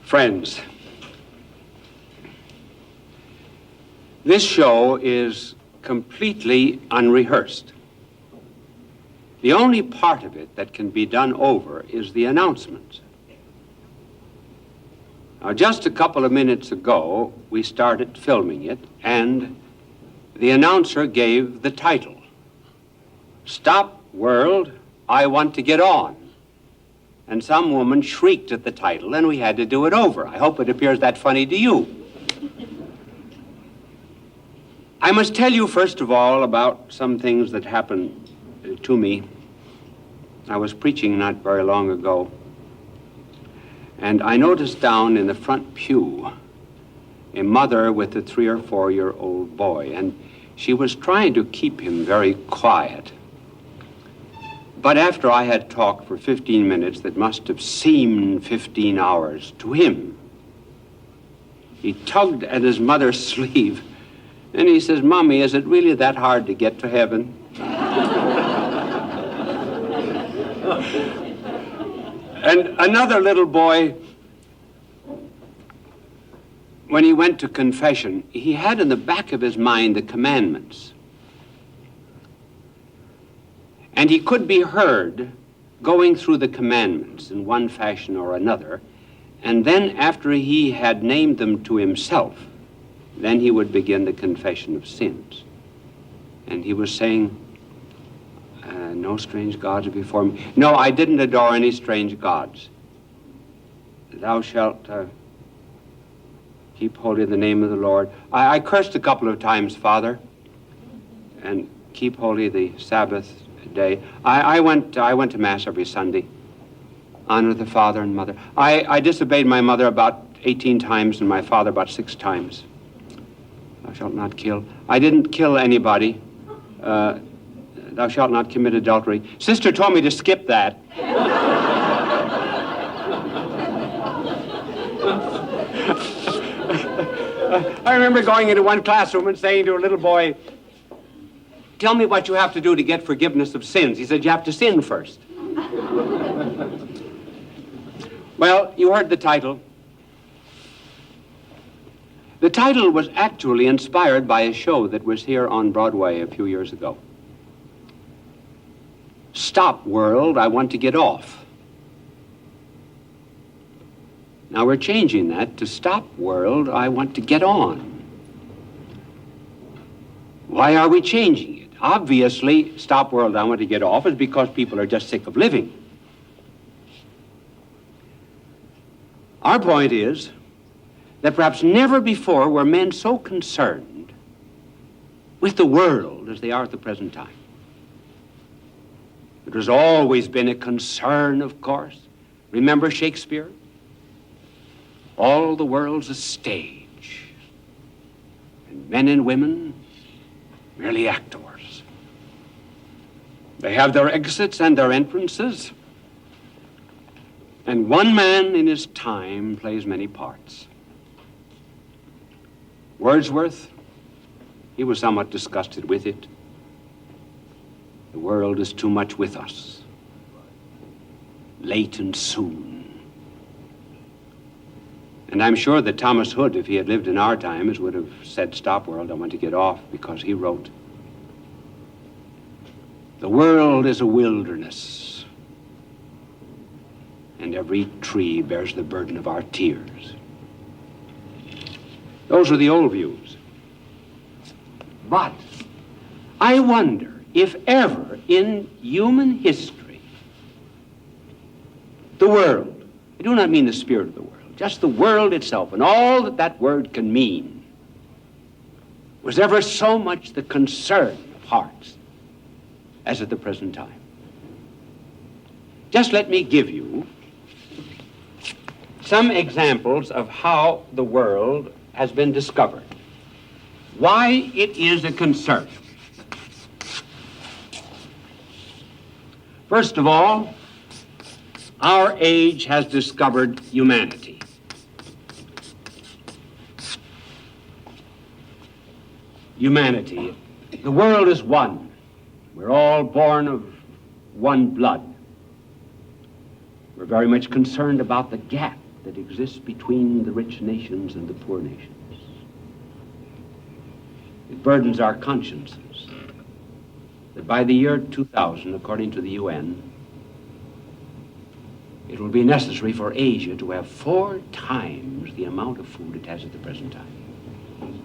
Friends, this show is completely unrehearsed. The only part of it that can be done over is the announcements. Now, just a couple of minutes ago, we started filming it, and the announcer gave the title. Stop, world, I want to get on. And some woman shrieked at the title, and we had to do it over. I hope it appears that funny to you. I must tell you, first of all, about some things that happened to me. I was preaching not very long ago, and I noticed down in the front pew a mother with a 3 or 4-year-old boy, and she was trying to keep him very quiet. But after I had talked for 15 minutes that must have seemed 15 hours to him, he tugged at his mother's sleeve, and he says, "Mommy, is it really that hard to get to heaven?" And another little boy, when he went to confession, he had in the back of his mind the commandments. And he could be heard going through the commandments in one fashion or another, and then after he had named them to himself, then he would begin the confession of sins. And he was saying, no strange gods before me. No, I didn't adore any strange gods. Thou shalt keep holy the name of the Lord. I cursed a couple of times, Father, and keep holy the Sabbath day. I went to Mass every Sunday. Honor the father and mother. I disobeyed my mother about 18 times and my father about 6 times. Thou shalt not kill. I didn't kill anybody. Thou shalt not commit adultery. Sister told me to skip that. I remember going into one classroom and saying to a little boy, "Tell me what you have to do to get forgiveness of sins." He said, "You have to sin first." Well, you heard the title. The title was actually inspired by a show that was here on Broadway a few years ago. Stop, world, I want to get off. Now we're changing that to stop, world, I want to get on. Why are we changing it? Obviously, stop, world, I want to get off is because people are just sick of living. Our point is that perhaps never before were men so concerned with the world as they are at the present time. It has always been a concern, of course. Remember Shakespeare? All the world's a stage, and men and women merely actors. They have their exits and their entrances, and one man in his time plays many parts. Wordsworth, he was somewhat disgusted with it. The world is too much with us, late and soon. And I'm sure that Thomas Hood, if he had lived in our times, would have said, "Stop, world, I want to get off," because he wrote, "The world is a wilderness, and every tree bears the burden of our tears." Those are the old views. But I wonder if ever in human history, the world, I do not mean the spirit of the world, just the world itself and all that that word can mean, was ever so much the concern of hearts as at the present time. Just let me give you some examples of how the world has been discovered, why it is a concern. First of all, our age has discovered humanity. Humanity. The world is one. We're all born of one blood. We're very much concerned about the gap that exists between the rich nations and the poor nations. It burdens our consciences that by the year 2000, according to the UN, it will be necessary for Asia to have 4 times the amount of food it has at the present time.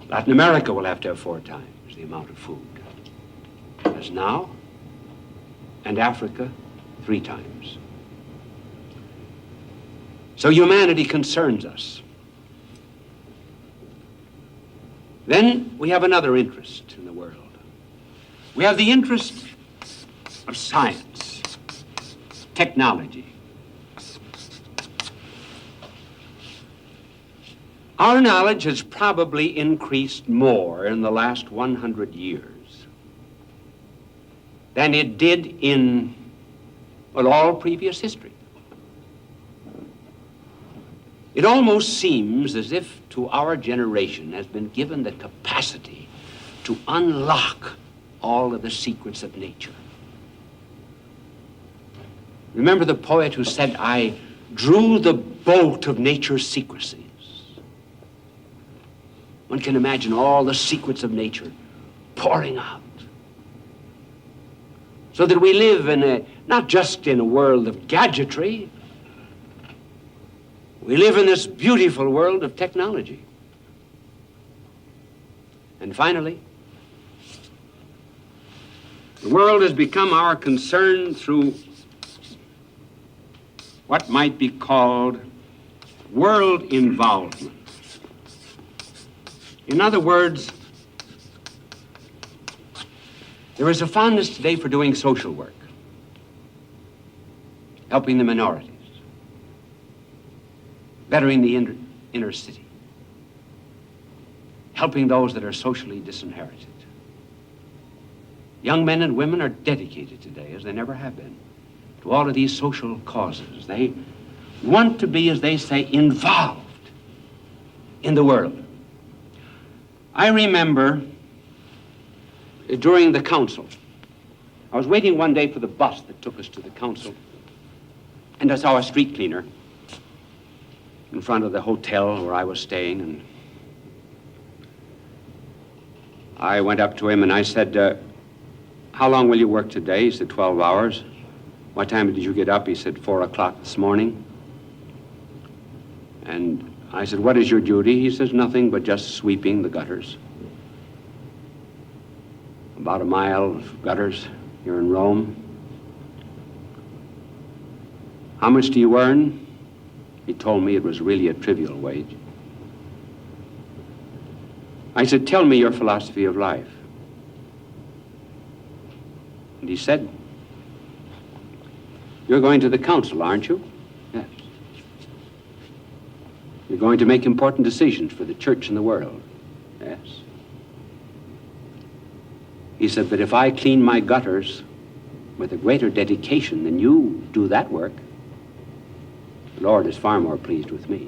Latin America will have to have 4 times the amount of food as now, and Africa 3 times. So humanity concerns us. Then we have another interest in the world. We have the interest of science, technology. Our knowledge has probably increased more in the last 100 years than it did in, well, all previous history. It almost seems as if to our generation has been given the capacity to unlock all of the secrets of nature. Remember the poet who said, "I drew the bolt of nature's secrecies." One can imagine all the secrets of nature pouring out. So that we live in not just in a world of gadgetry, we live in this beautiful world of technology. And finally, the world has become our concern through what might be called world involvement. In other words, there is a fondness today for doing social work, helping the minorities, bettering the inner city, helping those that are socially disinherited. Young men and women are dedicated today, as they never have been, to all of these social causes. They want to be, as they say, involved in the world. I remember during the council, I was waiting one day for the bus that took us to the council, and I saw a street cleaner in front of the hotel where I was staying, and I went up to him and I said, "How long will you work today?" He said, 12 hours. "What time did you get up?" He said, 4 o'clock this morning. And I said, "What is your duty?" He says, "Nothing but just sweeping the gutters." About a mile of gutters here in Rome. "How much do you earn?" He told me it was really a trivial wage. I said, "Tell me your philosophy of life." And he said, "You're going to the council, aren't you?" "Yes." "You're going to make important decisions for the church and the world." "Yes." He said, "But if I clean my gutters with a greater dedication than you do that work, the Lord is far more pleased with me."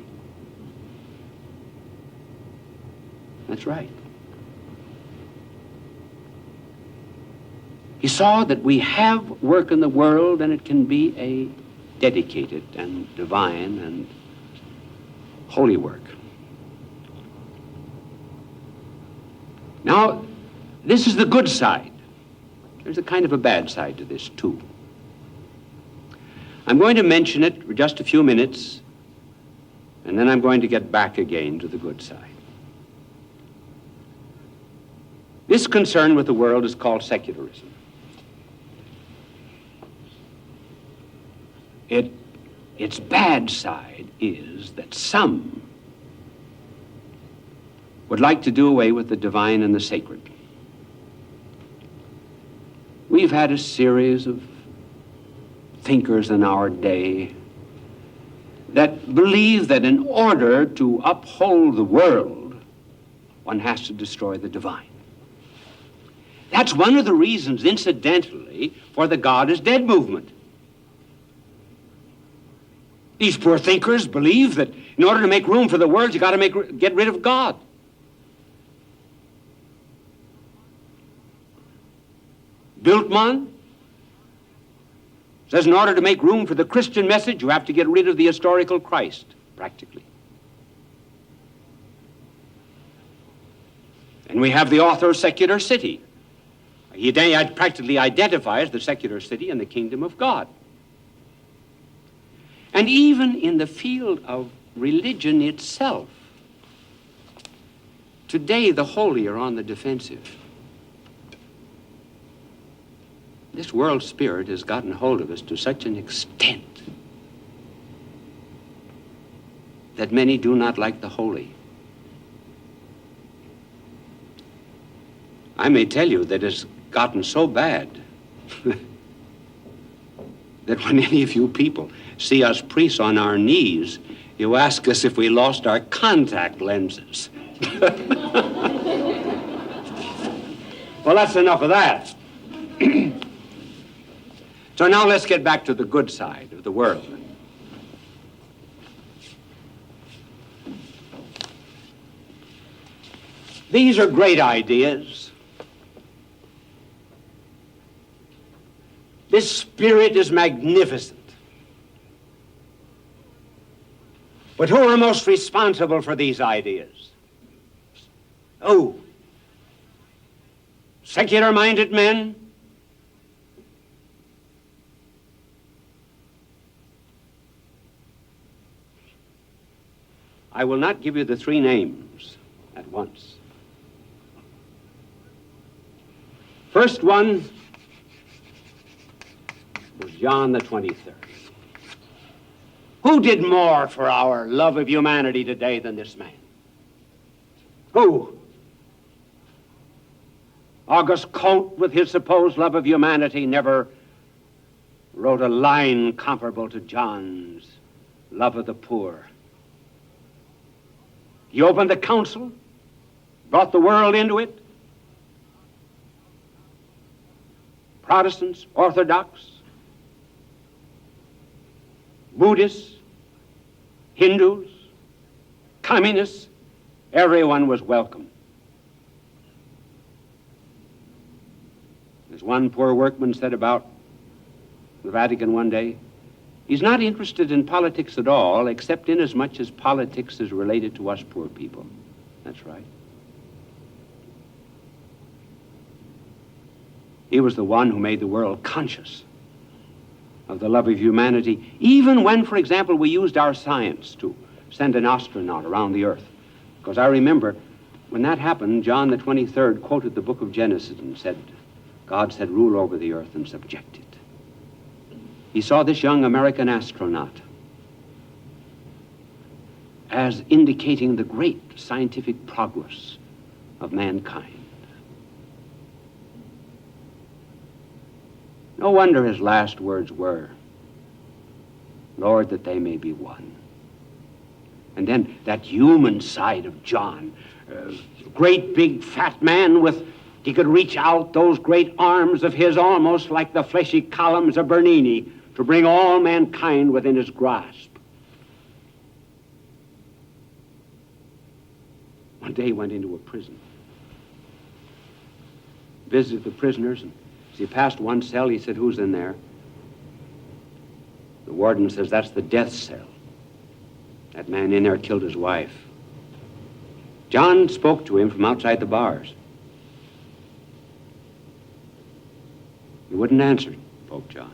That's right. He saw that we have work in the world, and it can be a dedicated and divine and holy work. Now, this is the good side. There's a kind of a bad side to this, too. I'm going to mention it for just a few minutes, and then I'm going to get back again to the good side. This concern with the world is called secularism. Its bad side is that some would like to do away with the divine and the sacred. We've had a series of thinkers in our day that believe that in order to uphold the world, one has to destroy the divine. That's one of the reasons, incidentally, for the God is dead movement. These poor thinkers believe that in order to make room for the world, you got to get rid of God. Bultmann Says in order to make room for the Christian message, you have to get rid of the historical Christ, practically. And we have the author of Secular City. He practically identifies the secular city and the kingdom of God. And even in the field of religion itself, today the holy are on the defensive. This world spirit has gotten hold of us to such an extent that many do not like the holy. I may tell you that it's gotten so bad that when any of you people see us priests on our knees, you ask us if we lost our contact lenses. Well, that's enough of that. So now let's get back to the good side of the world. These are great ideas. This spirit is magnificent. But who are most responsible for these ideas? Oh, secular-minded men? I will not give you the three names at once. First one was John the 23rd. Who did more for our love of humanity today than this man? Who? August Comte, with his supposed love of humanity, never wrote a line comparable to John's love of the poor. He opened the council, brought the world into it. Protestants, Orthodox, Buddhists, Hindus, communists, everyone was welcome. As one poor workman said about the Vatican one day, he's not interested in politics at all, except inasmuch as politics is related to us poor people. That's right. He was the one who made the world conscious of the love of humanity, even when, for example, we used our science to send an astronaut around the earth. Because I remember when that happened, John the 23rd quoted the book of Genesis and said, God said, rule over the earth and subject it. He saw this young American astronaut as indicating the great scientific progress of mankind. No wonder his last words were, Lord, that they may be one. And then that human side of John, great big fat man with, he could reach out those great arms of his almost like the fleshy columns of Bernini to bring all mankind within his grasp. One day he went into a prison, visited the prisoners, and as he passed one cell, he said, who's in there? The warden says, that's the death cell. That man in there killed his wife. John spoke to him from outside the bars. He wouldn't answer, Pope John.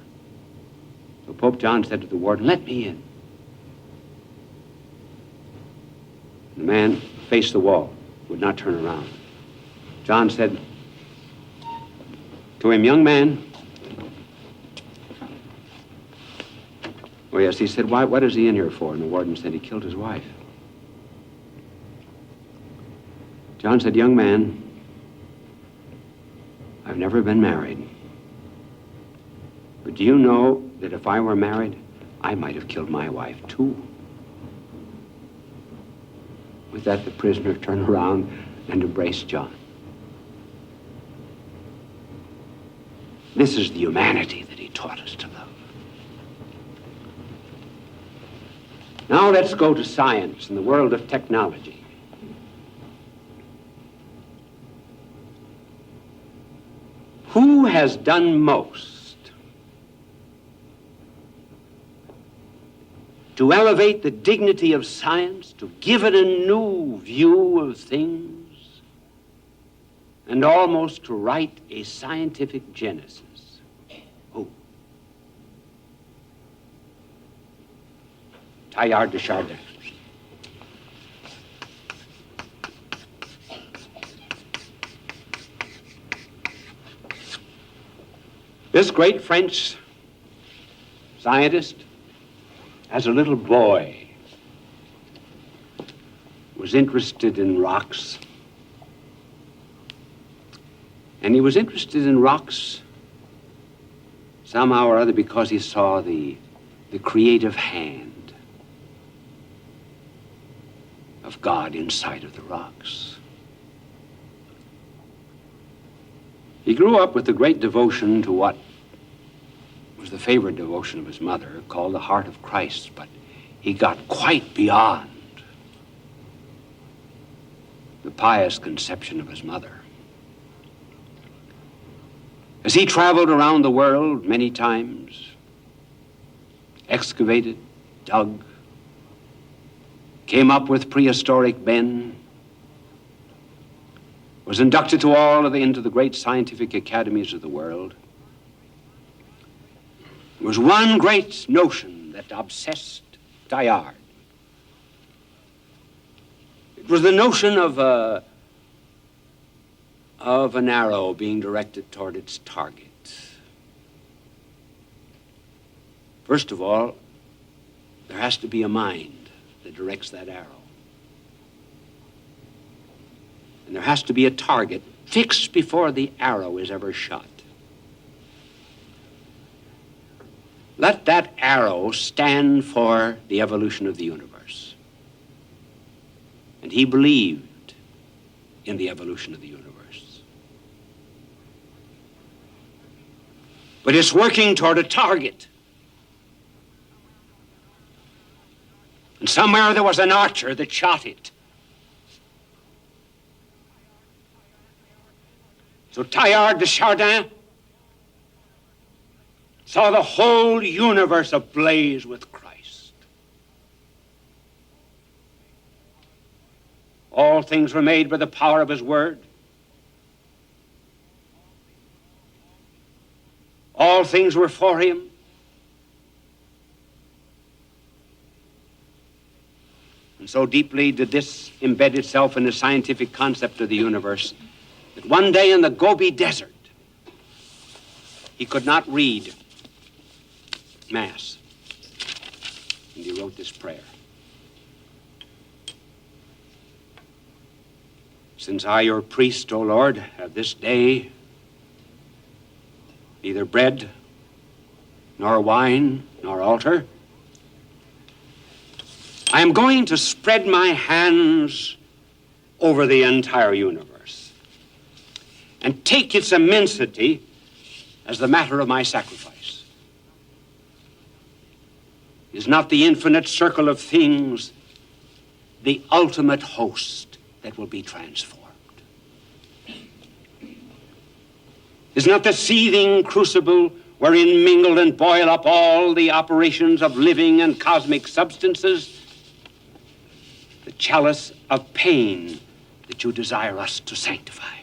So Pope John said to the warden, let me in. The man faced the wall, would not turn around. John said to him, young man. Oh, yes, he said, what is he in here for? And the warden said, he killed his wife. John said, young man, I've never been married. But do you know that if I were married, I might have killed my wife, too? With that, the prisoner turned around and embraced John. This is the humanity that he taught us to love. Now let's go to science and the world of technology. Who has done most to elevate the dignity of science, to give it a new view of things, and almost to write a scientific genesis. Who? Teilhard de Chardin. This great French scientist, as a little boy, was interested in rocks. And he was interested in rocks somehow or other because he saw the creative hand of God inside of the rocks. He grew up with a great devotion to what was the favorite devotion of his mother, called the Heart of Christ, but he got quite beyond the pious conception of his mother. As he traveled around the world many times, excavated, dug, came up with prehistoric men, was inducted to into the great scientific academies of the world, there was one great notion that obsessed Teilhard. It was the notion of an arrow being directed toward its target. First of all, there has to be a mind that directs that arrow. And there has to be a target fixed before the arrow is ever shot. Let that arrow stand for the evolution of the universe. And he believed in the evolution of the universe. But it's working toward a target. And somewhere there was an archer that shot it. So Teilhard de Chardin saw the whole universe ablaze with Christ. All things were made by the power of his word. All things were for him. And so deeply did this embed itself in the scientific concept of the universe that one day in the Gobi Desert, he could not read Mass. And he wrote this prayer. Since I, your priest, O Lord, have this day neither bread, nor wine, nor altar, I am going to spread my hands over the entire universe and take its immensity as the matter of my sacrifice. Is not the infinite circle of things the ultimate host that will be transformed? Is not the seething crucible wherein mingle and boil up all the operations of living and cosmic substances the chalice of pain that you desire us to sanctify?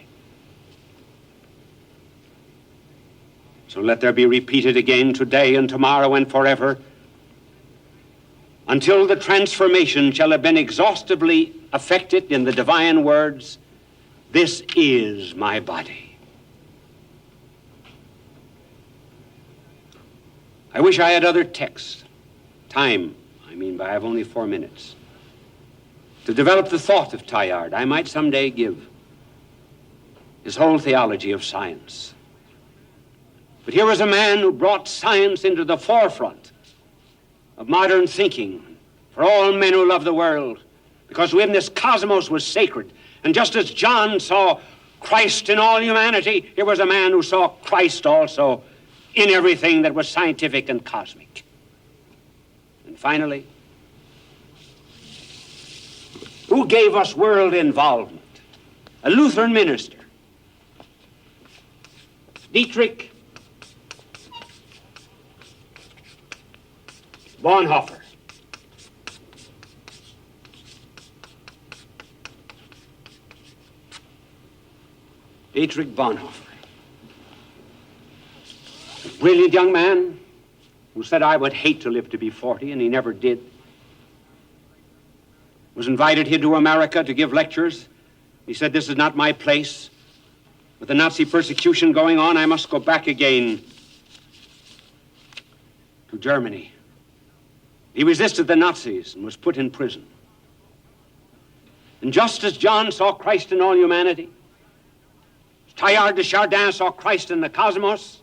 So let there be repeated again today and tomorrow and forever, until the transformation shall have been exhaustively effected in the divine words, "This is my body." I wish I had other texts. Time, but I have only 4 minutes. To develop the thought of Teilhard, I might someday give his whole theology of science. But here was a man who brought science into the forefront of modern thinking for all men who love the world, because within this cosmos was sacred. And just as John saw Christ in all humanity, here was a man who saw Christ also in everything that was scientific and cosmic. And finally, who gave us world involvement? A Lutheran minister, Dietrich Bonhoeffer. Dietrich Bonhoeffer. A brilliant young man who said, I would hate to live to be 40, and he never did. Was invited here to America to give lectures. He said, this is not my place. With the Nazi persecution going on, I must go back again to Germany. He resisted the Nazis and was put in prison. And just as John saw Christ in all humanity, Teilhard de Chardin saw Christ in the cosmos,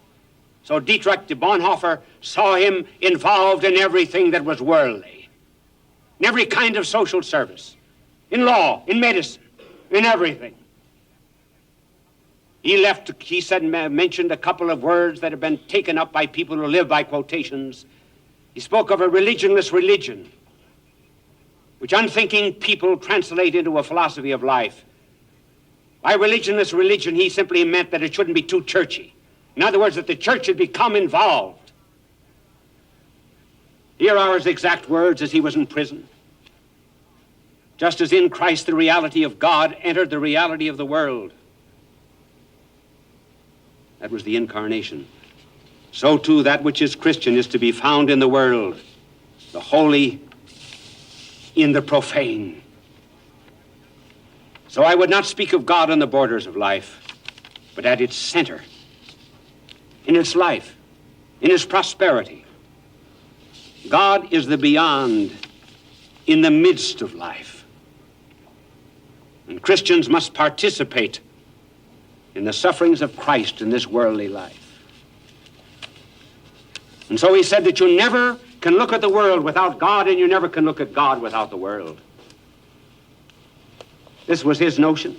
so Dietrich de Bonhoeffer saw him involved in everything that was worldly, in every kind of social service, in law, in medicine, in everything. He said, mentioned a couple of words that have been taken up by people who live by quotations. He spoke of a religionless religion, which unthinking people translate into a philosophy of life. By religionless religion, he simply meant that it shouldn't be too churchy. In other words, that the church should become involved. Here are his exact words as he was in prison. Just as in Christ the reality of God entered the reality of the world. That was the incarnation. So too that which is Christian is to be found in the world, the holy in the profane. So I would not speak of God on the borders of life, but at its center, in its life, in its prosperity. God is the beyond in the midst of life. And Christians must participate in the sufferings of Christ in this worldly life. And so he said that you never can look at the world without God, and you never can look at God without the world. This was his notion.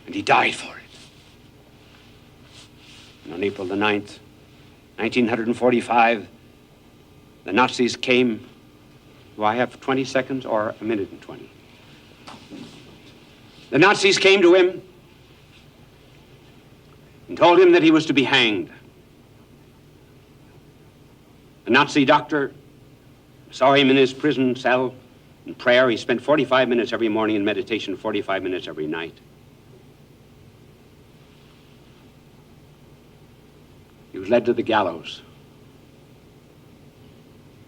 And he died for it. And on April the 9th, 1945, the Nazis came. Do I have 20 seconds or a minute and 20? The Nazis came to him and told him that he was to be hanged. The Nazi doctor saw him in his prison cell in prayer. He spent 45 minutes every morning in meditation, 45 minutes every night. He was led to the gallows.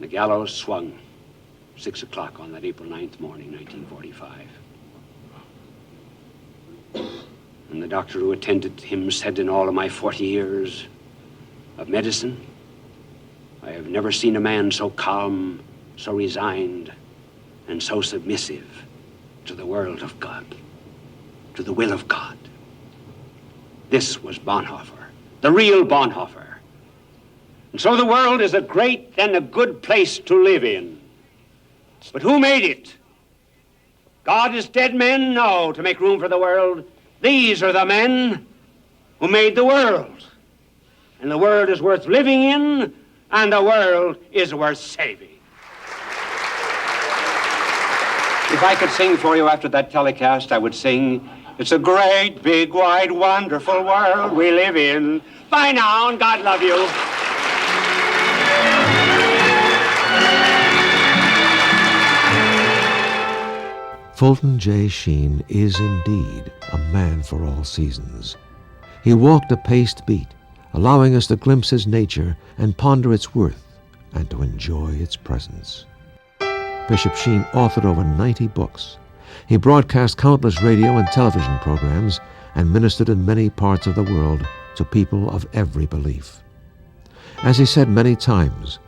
The gallows swung 6 o'clock on that April 9th morning, 1945. And the doctor who attended him said, in all of my 40 years of medicine, I have never seen a man so calm, so resigned, and so submissive to the world of God, to the will of God. This was Bonhoeffer, the real Bonhoeffer. And so the world is a great and a good place to live in. But who made it? God is dead men? No, to make room for the world. These are the men who made the world. And the world is worth living in, and the world is worth saving. If I could sing for you after that telecast, I would sing, it's a great, big, wide, wonderful world we live in. Bye now, and God love you. Fulton J. Sheen is indeed a man for all seasons. He walked a paced beat, allowing us to glimpse his nature and ponder its worth and to enjoy its presence. Bishop Sheen authored over 90 books. He broadcast countless radio and television programs and ministered in many parts of the world to people of every belief. As he said many times,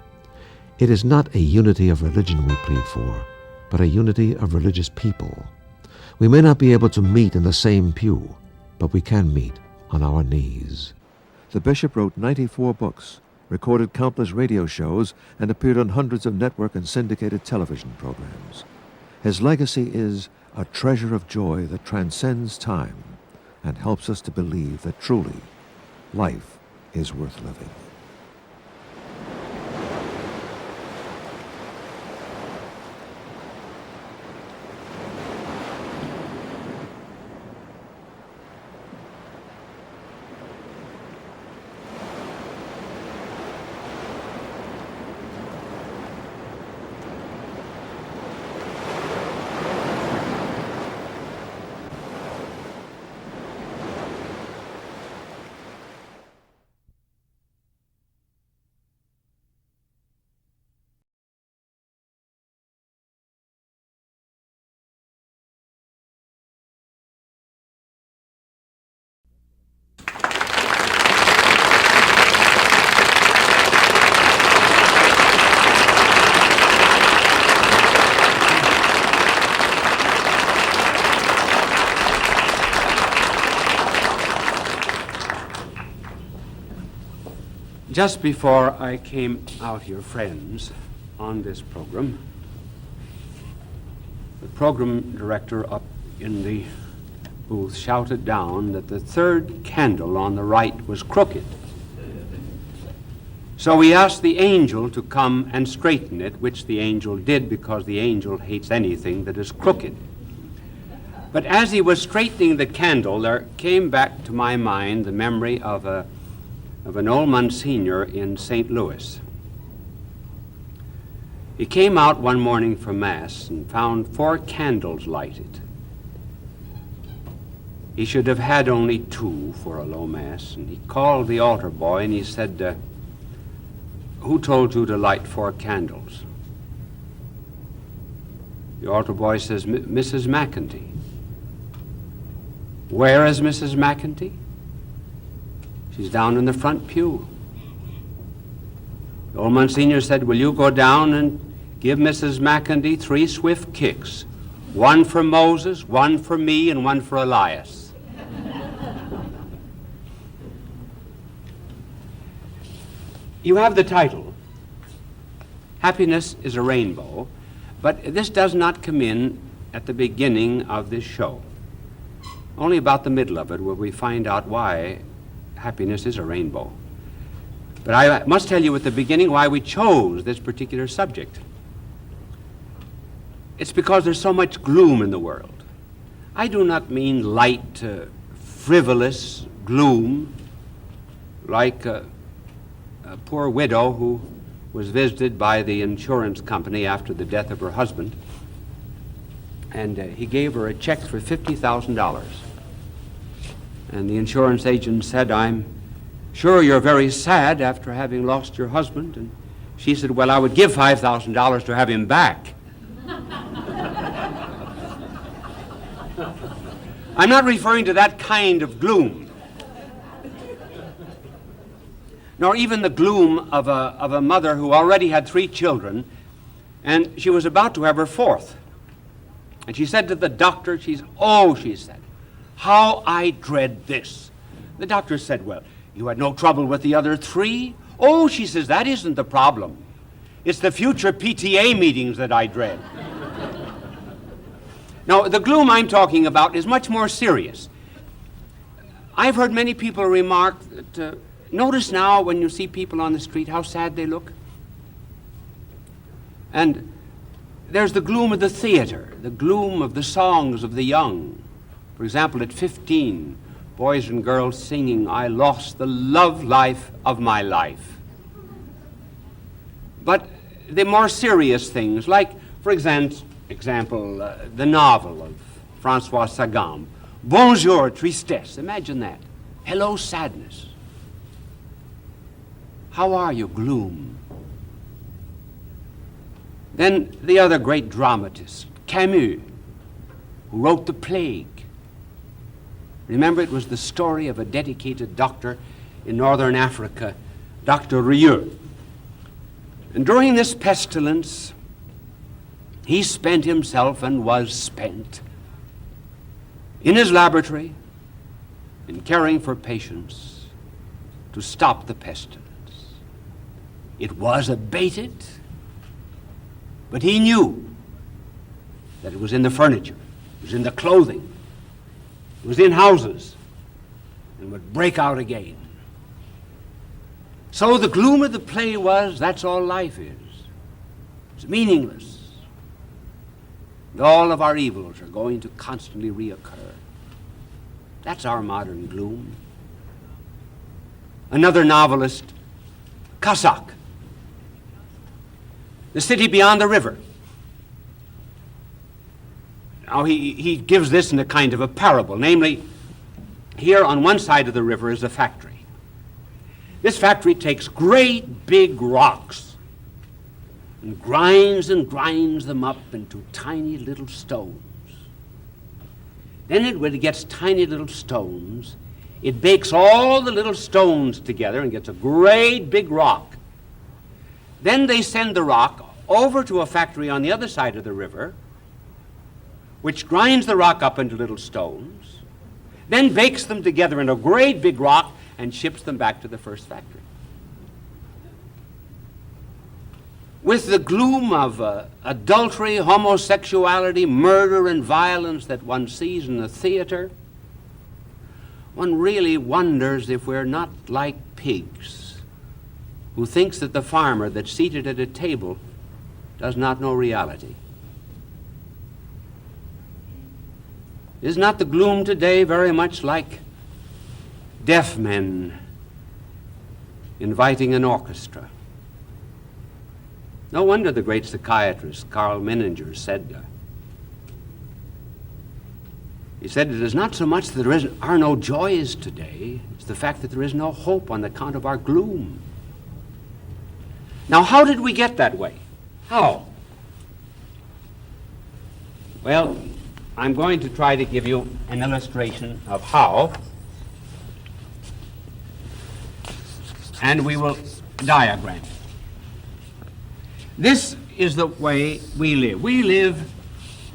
it is not a unity of religion we plead for, but a unity of religious people. We may not be able to meet in the same pew, but we can meet on our knees. The bishop wrote 94 books, recorded countless radio shows, and appeared on hundreds of network and syndicated television programs. His legacy is a treasure of joy that transcends time and helps us to believe that truly life is worth living. Just before I came out here, friends, on this program, the program director up in the booth shouted down that the third candle on the right was crooked. So we asked the angel to come and straighten it, which the angel did, because the angel hates anything that is crooked. But as he was straightening the candle, there came back to my mind the memory of an old Monsignor in St. Louis. He came out one morning for Mass and found 4 candles lighted. He should have had only 2 for a low Mass, and he called the altar boy and he said, "Who told you to light 4 candles?" The altar boy says, "Mrs. McEntee." "Where is Mrs. McEntee?" "She's down in the front pew." The old Monsignor said, "Will you go down and give Mrs. McEntee 3 swift kicks, 1 for Moses, 1 for me, and 1 for Elias?" You have the title, Happiness is a Rainbow, but this does not come in at the beginning of this show. Only about the middle of it will we find out why happiness is a rainbow. But I must tell you at the beginning why we chose this particular subject. It's because there's so much gloom in the world. I do not mean light, frivolous gloom, like a poor widow who was visited by the insurance company after the death of her husband, and he gave her a check for $50,000. And the insurance agent said, "I'm sure you're very sad after having lost your husband." And she said, "Well, I would give $5,000 to have him back." I'm not referring to that kind of gloom, nor even the gloom of a mother who already had 3 children, and she was about to have her 4th. And she said to the doctor, she said, "How I dread this." The doctor said, "Well, you had no trouble with the other 3? "Oh," she says, "that isn't the problem. It's the future PTA meetings that I dread." Now, the gloom I'm talking about is much more serious. I've heard many people remark that, notice now when you see people on the street how sad they look. And there's the gloom of the theater, the gloom of the songs of the young. For example, at 15, boys and girls singing, "I lost the love life of my life." But the more serious things, like, for example, the novel of François Sagan, Bonjour, Tristesse. Imagine that. Hello, sadness. How are you, gloom? Then the other great dramatist, Camus, who wrote The Plague. Remember, it was the story of a dedicated doctor in northern Africa, Dr. Rieux. And during this pestilence, he spent himself and was spent in his laboratory in caring for patients to stop the pestilence. It was abated, but he knew that it was in the furniture, it was in the clothing, it was in houses, and would break out again. So the gloom of the play was, that's all life is. It's meaningless. And all of our evils are going to constantly reoccur. That's our modern gloom. Another novelist, Cossack, The City Beyond the River. Now he gives this in a kind of a parable, namely, here on one side of the river is a factory. This factory takes great big rocks and grinds them up into tiny little stones. Then when it gets tiny little stones, it bakes all the little stones together and gets a great big rock. Then they send the rock over to a factory on the other side of the river, which grinds the rock up into little stones, then bakes them together in a great big rock and ships them back to the first factory. with the gloom of adultery, homosexuality, murder, and violence that one sees in the theater, one really wonders if we're not like pigs who thinks that the farmer that's seated at a table does not know reality. Is not the gloom today very much like deaf men inviting an orchestra? No wonder the great psychiatrist Carl Menninger said, it is not so much that there are no joys today, it's the fact that there is no hope on account of our gloom. Now, how did we get that way? How? Well, I'm going to try to give you an illustration of how, and we will diagram it. This is the way we live. We live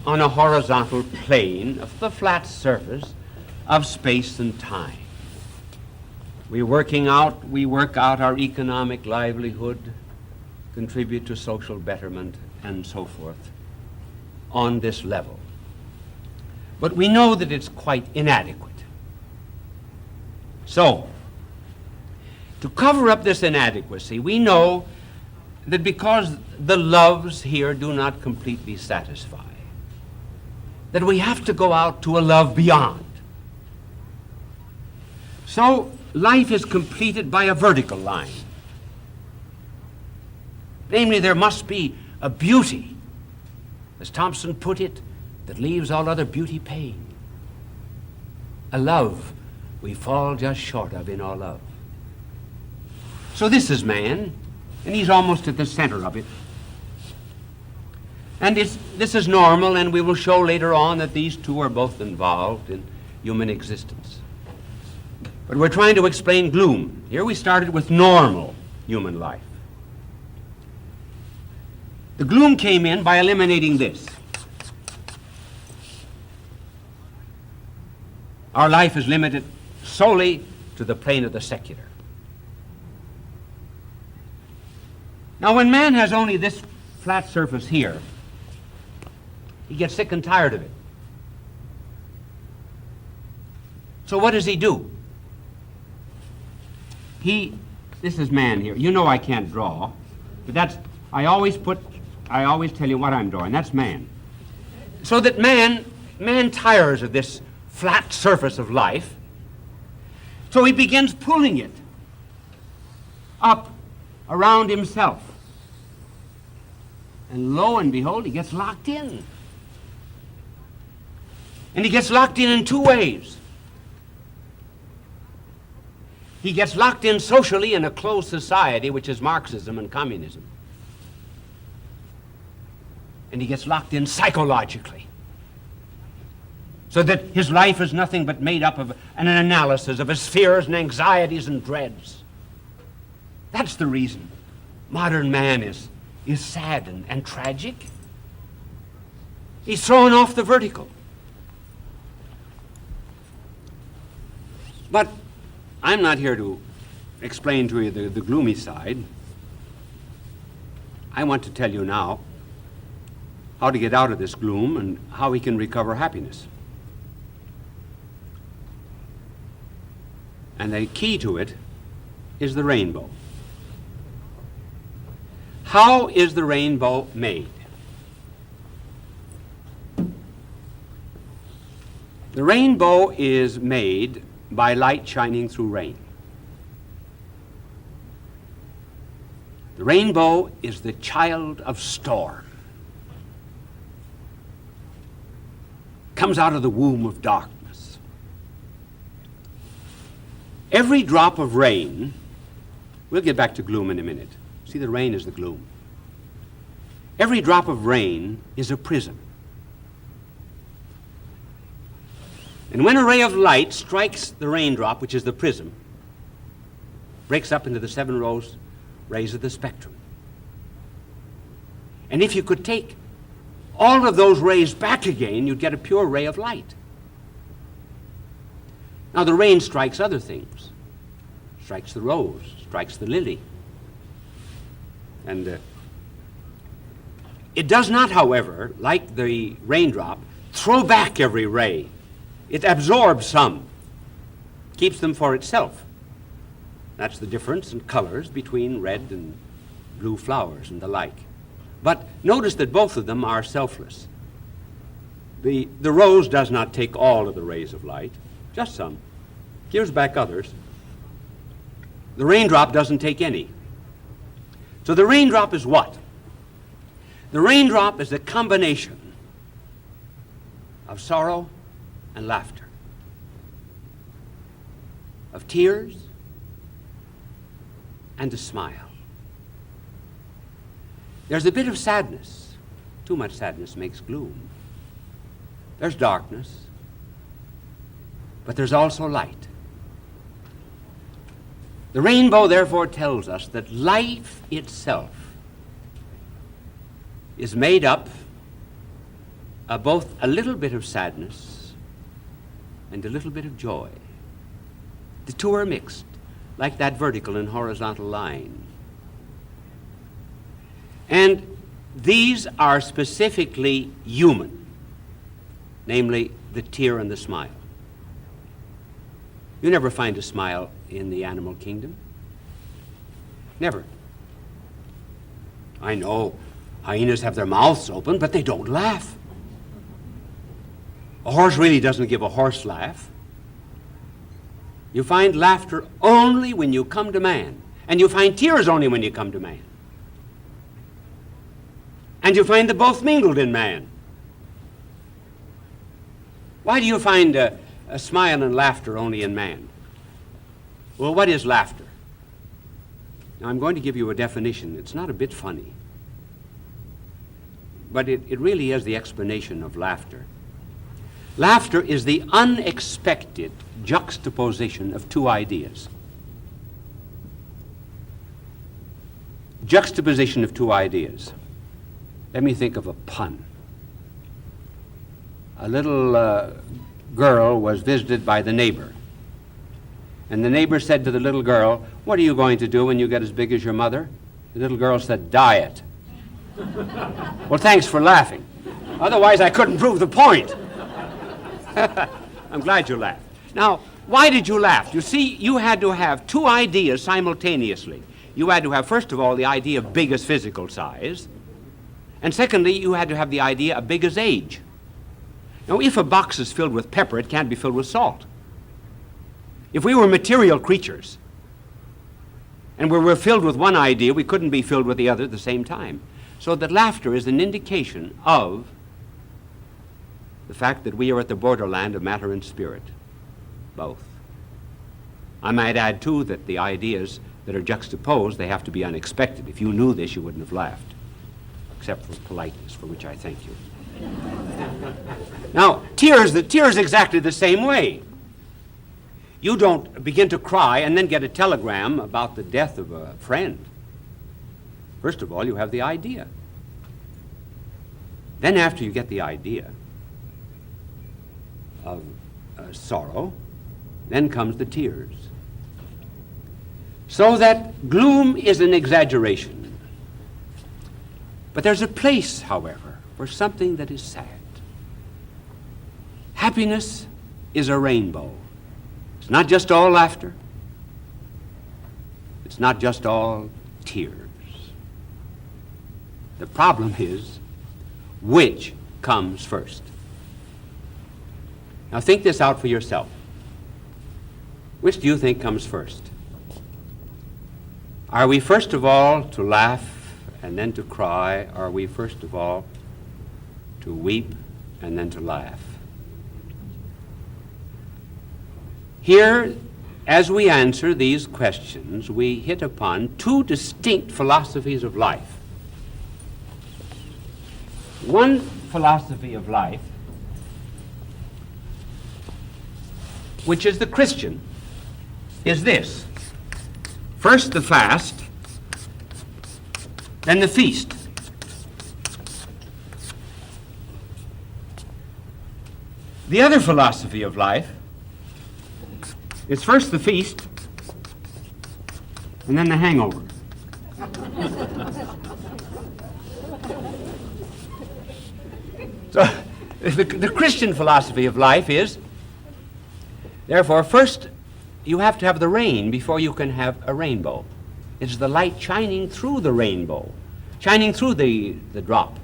on a horizontal plane of the flat surface of space and time. We work out our economic livelihood, contribute to social betterment, and so forth on this level. But we know that it's quite inadequate. So, to cover up this inadequacy, we know that because the loves here do not completely satisfy, that we have to go out to a love beyond. So, life is completed by a vertical line. Namely, there must be a beauty, as Thompson put it, that leaves all other beauty pain. A love we fall just short of in our love. So this is man, and he's almost at the center of it. And this is normal, and we will show later on that these two are both involved in human existence. But we're trying to explain gloom. Here we started with normal human life. The gloom came in by eliminating this. Our life is limited solely to the plane of the secular. Now, when man has only this flat surface here, he gets sick and tired of it. So what does he do? This is man here. You know I can't draw, but I always tell you what I'm drawing. That's man. So that man tires of this flat surface of life, so he begins pulling it up around himself. And lo and behold, he gets locked in. And he gets locked in two ways. He gets locked in socially in a closed society, which is Marxism and communism. And he gets locked in psychologically, so that his life is nothing but made up of an analysis of his fears and anxieties and dreads. That's the reason modern man is sad and tragic. He's thrown off the vertical. But I'm not here to explain to you the gloomy side. I want to tell you now how to get out of this gloom and how we can recover happiness. And the key to it is the rainbow. How is the rainbow made? The rainbow is made by light shining through rain. The rainbow is the child of storm. Comes out of the womb of darkness. Every drop of rain, we'll get back to gloom in a minute. See, the rain is the gloom. Every drop of rain is a prism. And when a ray of light strikes the raindrop, which is the prism, breaks up into the 7 rays of the spectrum. And if you could take all of those rays back again, you'd get a pure ray of light. Now, the rain strikes other things. Strikes the rose, strikes the lily. And It does not, however, like the raindrop, throw back every ray. It absorbs some, keeps them for itself. That's the difference in colors between red and blue flowers and the like. But notice that both of them are selfless. The rose does not take all of the rays of light, just some, gives back others. The raindrop doesn't take any. So the raindrop is what? The raindrop is a combination of sorrow and laughter, of tears and a smile. There's a bit of sadness. Too much sadness makes gloom. There's darkness, but there's also light. The rainbow, therefore, tells us that life itself is made up of both a little bit of sadness and a little bit of joy. The two are mixed, like that vertical and horizontal line. And these are specifically human, namely the tear and the smile. You never find a smile in the animal kingdom. Never. I know hyenas have their mouths open, but they don't laugh. A horse really doesn't give a horse laugh. You find laughter only when you come to man, and you find tears only when you come to man. And you find them both mingled in man. Why do you find a smile and laughter only in man? Well, what is laughter? Now, I'm going to give you a definition. It's not a bit funny, but it really is the explanation of laughter. Laughter is the unexpected juxtaposition of two ideas. Juxtaposition of two ideas. Let me think of a pun. A little girl was visited by the neighbor. And the neighbor said to the little girl, "What are you going to do when you get as big as your mother?" The little girl said, "Diet." Well, thanks for laughing. Otherwise, I couldn't prove the point. I'm glad you laughed. Now, why did you laugh? You see, you had to have two ideas simultaneously. You had to have, first of all, the idea of big as physical size. And secondly, you had to have the idea of big as age. Now, if a box is filled with pepper, it can't be filled with salt. If we were material creatures and we were filled with one idea, we couldn't be filled with the other at the same time. So that laughter is an indication of the fact that we are at the borderland of matter and spirit, both. I might add, too, that the ideas that are juxtaposed, they have to be unexpected. If you knew this, you wouldn't have laughed, except for politeness, for which I thank you. Now, tears exactly the same way. You don't begin to cry and then get a telegram about the death of a friend. First of all, you have the idea. Then after you get the idea of sorrow, then comes the tears. So that gloom is an exaggeration. But there's a place, however, for something that is sad. Happiness is a rainbow. It's not just all laughter. It's not just all tears. The problem is, which comes first? Now think this out for yourself. Which do you think comes first? Are we first of all to laugh and then to cry? Or are we first of all to weep and then to laugh? Here, as we answer these questions, we hit upon two distinct philosophies of life. One philosophy of life, which is the Christian, is this: first the fast, then the feast. The other philosophy of life is first the feast, and then the hangover. So the Christian philosophy of life is, therefore, first you have to have the rain before you can have a rainbow. It's the light shining through the rainbow, shining through the drop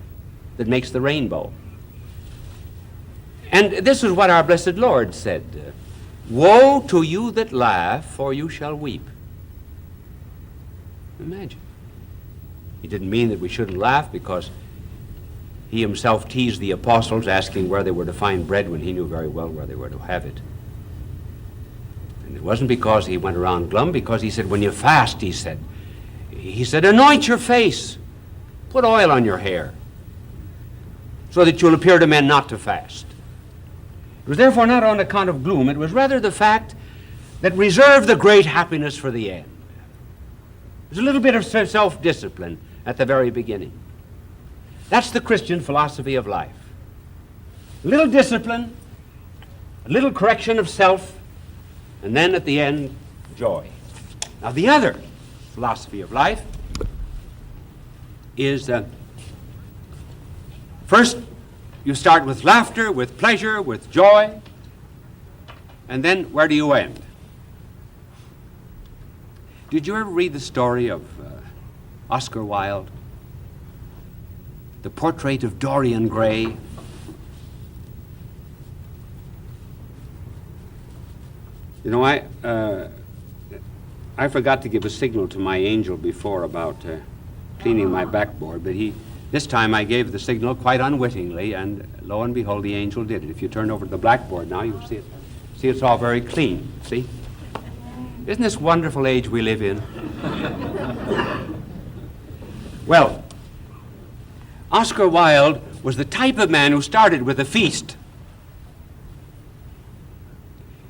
that makes the rainbow. And this is what our blessed Lord said, woe to you that laugh, for you shall weep. Imagine. He didn't mean that we shouldn't laugh, because he himself teased the apostles, asking where they were to find bread when he knew very well where they were to have it. And it wasn't because he went around glum, because he said, when you fast, he said, anoint your face, put oil on your hair, so that you'll appear to men not to fast. It was therefore not on account of gloom, it was rather the fact that reserved the great happiness for the end. There's a little bit of self-discipline at the very beginning. That's the Christian philosophy of life. A little discipline, a little correction of self, and then at the end, joy. Now the other philosophy of life is, first you start with laughter, with pleasure, with joy, and then where do you end? Did you ever read the story of Oscar Wilde? The portrait of Dorian Gray? You know, I forgot to give a signal to my angel before about cleaning my backboard, but this time I gave the signal quite unwittingly, and lo and behold, the angel did it. If you turn over to the blackboard now, you'll see it. See, it's all very clean. See? Isn't this wonderful age we live in? Well, Oscar Wilde was the type of man who started with a feast.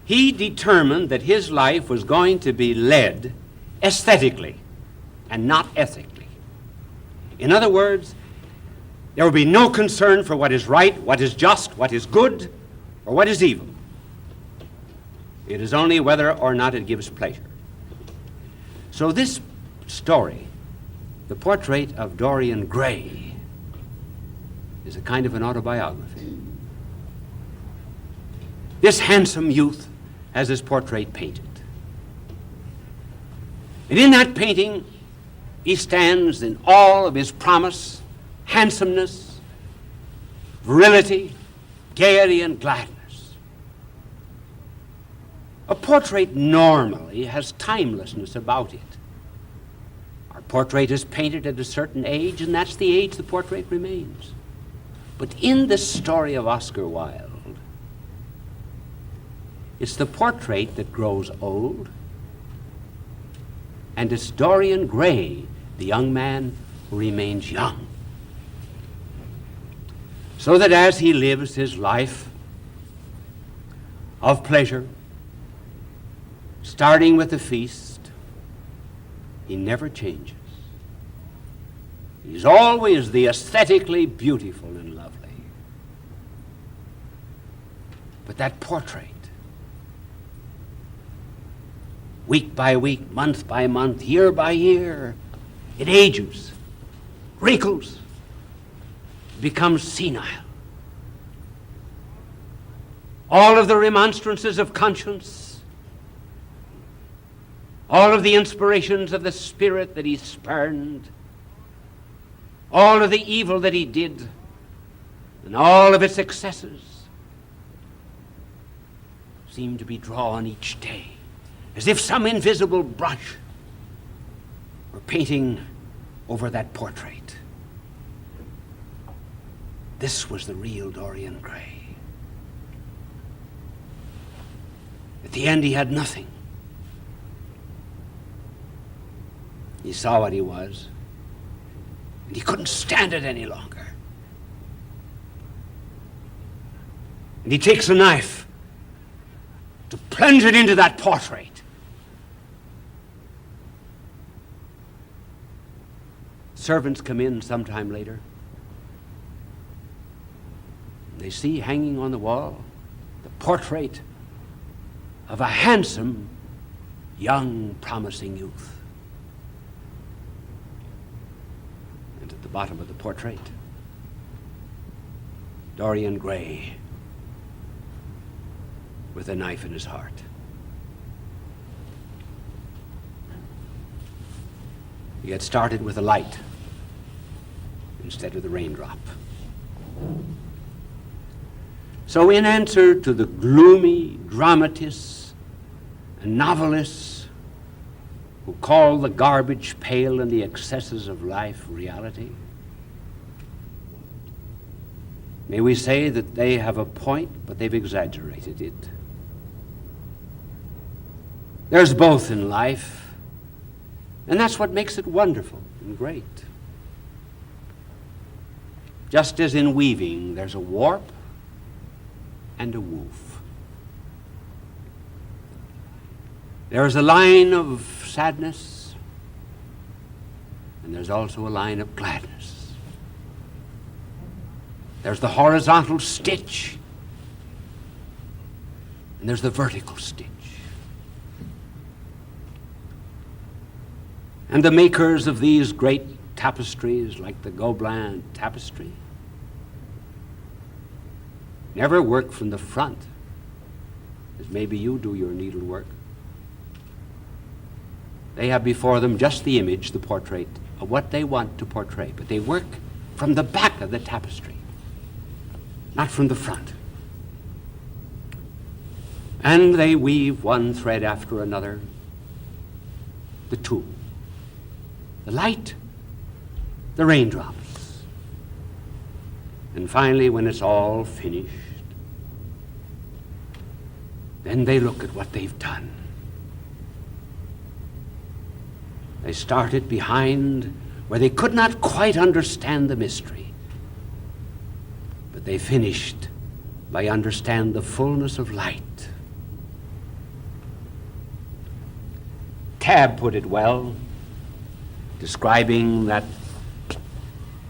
He determined that his life was going to be led aesthetically and not ethically. In other words, there will be no concern for what is right, what is just, what is good, or what is evil. It is only whether or not it gives pleasure. So this story, the portrait of Dorian Gray, is a kind of an autobiography. This handsome youth has his portrait painted. And in that painting, he stands in all of his promise, handsomeness, virility, gaiety, and gladness. A portrait normally has timelessness about it. Our portrait is painted at a certain age, and that's the age the portrait remains. But in the story of Oscar Wilde, it's the portrait that grows old, and it's Dorian Gray, the young man who remains young. So that as he lives his life of pleasure, starting with the feast, he never changes. He's always the aesthetically beautiful and lovely. But that portrait, week by week, month by month, year by year, it ages, wrinkles, becomes senile. All of the remonstrances of conscience, all of the inspirations of the Spirit that he spurned, all of the evil that he did, and all of its excesses seem to be drawn each day, as if some invisible brush were painting over that portrait. This was the real Dorian Gray. At the end, he had nothing. He saw what he was, and he couldn't stand it any longer. And he takes a knife to plunge it into that portrait. Servants come in sometime later. They see hanging on the wall the portrait of a handsome, young, promising youth. And at the bottom of the portrait, Dorian Gray with a knife in his heart. He had started with a light instead of the raindrop. So in answer to the gloomy dramatists and novelists who call the garbage pail and the excesses of life reality, may we say that they have a point, but they've exaggerated it. There's both in life, and that's what makes it wonderful and great. Just as in weaving, there's a warp and a woof. There's a line of sadness, and there's also a line of gladness. There's the horizontal stitch, and there's the vertical stitch. And the makers of these great tapestries, like the Gobelin tapestry, never work from the front, as maybe you do your needlework. They have before them just the image, the portrait of what they want to portray, but they work from the back of the tapestry, not from the front. And they weave one thread after another, the two, the light, the raindrops. And finally, when it's all finished, then they look at what they've done. They started behind where they could not quite understand the mystery, but they finished by understand the fullness of light. Tabb put it well, describing that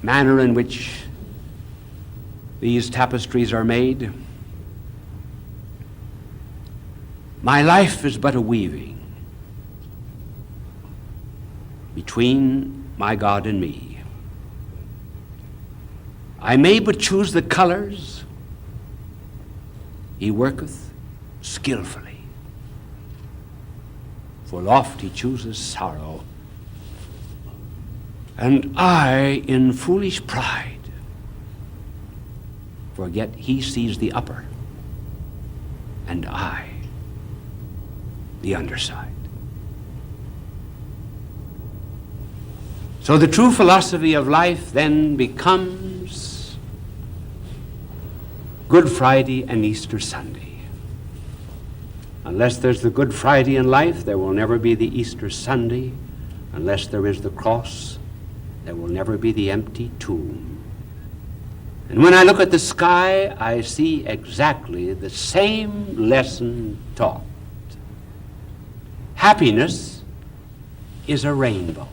manner in which these tapestries are made. My life is but a weaving between my God and me. I may but choose the colors, he worketh skillfully. For oft he chooses sorrow, and I, in foolish pride, forget he sees the upper, and I, the underside. So the true philosophy of life then becomes Good Friday and Easter Sunday. Unless there's the Good Friday in life, there will never be the Easter Sunday. Unless there is the cross, there will never be the empty tomb. And when I look at the sky, I see exactly the same lesson taught. Happiness is a rainbow.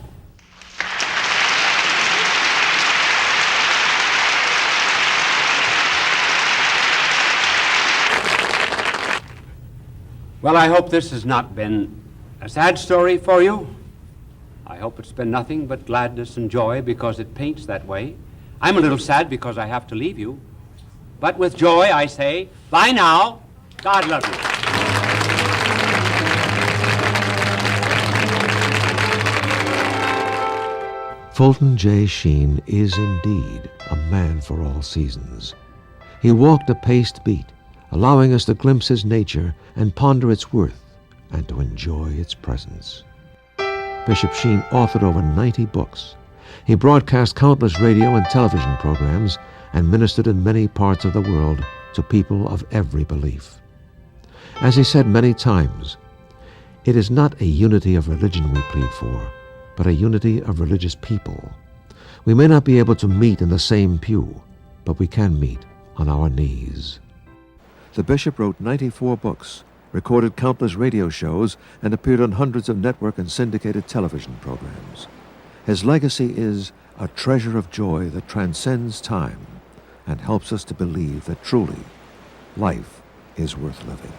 Well, I hope this has not been a sad story for you. I hope it's been nothing but gladness and joy, because it paints that way. I'm a little sad because I have to leave you. But with joy I say, bye now. God love you. Fulton J. Sheen is indeed a man for all seasons. He walked a paced beat, allowing us to glimpse his nature and ponder its worth and to enjoy its presence. Bishop Sheen authored over 90 books. He broadcast countless radio and television programs and ministered in many parts of the world to people of every belief. As he said many times, it is not a unity of religion we plead for, but a unity of religious people. We may not be able to meet in the same pew, but we can meet on our knees. The bishop wrote 94 books, recorded countless radio shows, and appeared on hundreds of network and syndicated television programs. His legacy is a treasure of joy that transcends time and helps us to believe that truly life is worth living.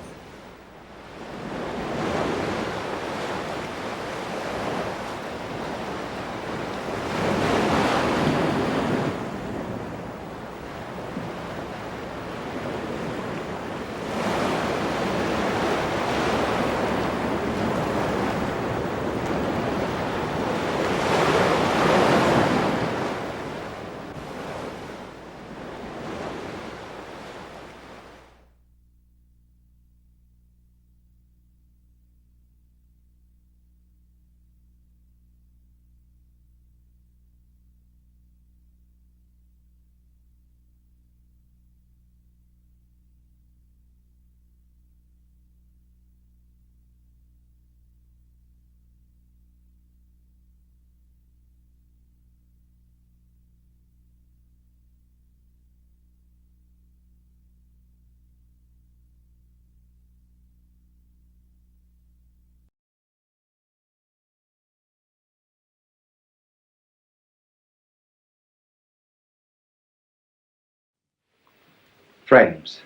Friends,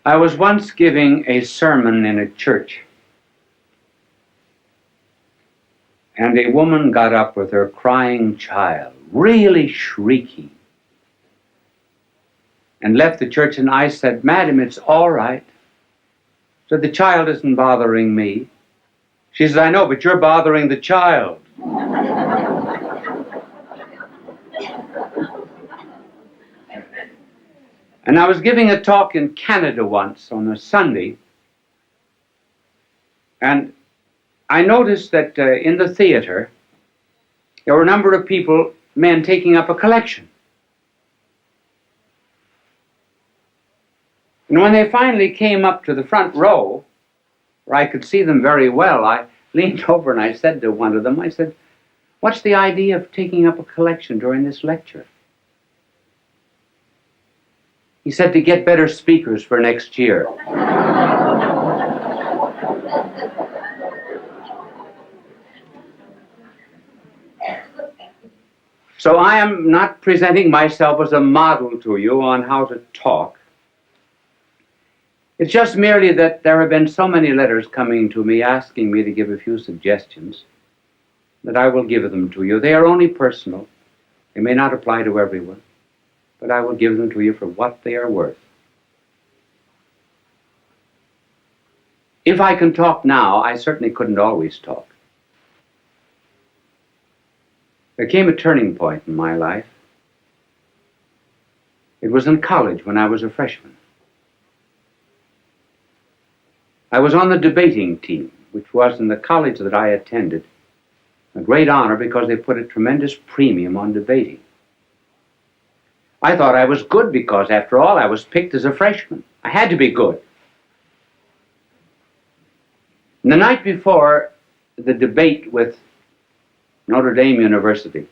I was once giving a sermon in a church, and a woman got up with her crying child, really shrieking, and left the church, and I said, "Madam, it's all right." So the child isn't bothering me. She says, "I know, but you're bothering the child." And I was giving a talk in Canada once on a Sunday, and I noticed that in the theater there were a number of people, men, taking up a collection. And when they finally came up to the front row, where I could see them very well, I leaned over and I said to one of them, I said, "What's the idea of taking up a collection during this lecture?" He said, "To get better speakers for next year." So I am not presenting myself as a model to you on how to talk. It's just merely that there have been so many letters coming to me asking me to give a few suggestions that I will give them to you. They are only personal. They may not apply to everyone, but I will give them to you for what they are worth. If I can talk now, I certainly couldn't always talk. There came a turning point in my life. It was in college when I was a freshman. I was on the debating team, which was in the college that I attended a great honor because they put a tremendous premium on debating. I thought I was good because, after all, I was picked as a freshman. I had to be good. And the night before the debate with Notre Dame University,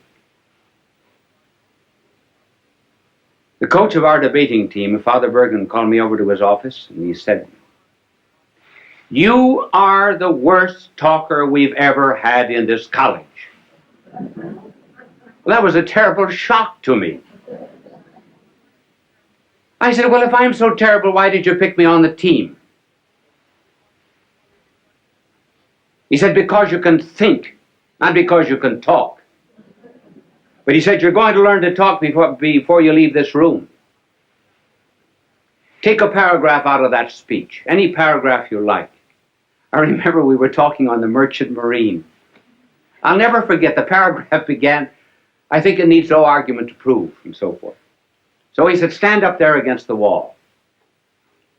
the coach of our debating team, Father Bergen, called me over to his office and he said, "You are the worst talker we've ever had in this college." Well, that was a terrible shock to me. I said, "Well, if I'm so terrible, why did you pick me on the team?" He said, "Because you can think, not because you can talk." But he said, "You're going to learn to talk before you leave this room. Take a paragraph out of that speech, any paragraph you like." I remember we were talking on the Merchant Marine. I'll never forget, the paragraph began, "I think it needs no argument to prove," and so forth. So he said, "Stand up there against the wall,"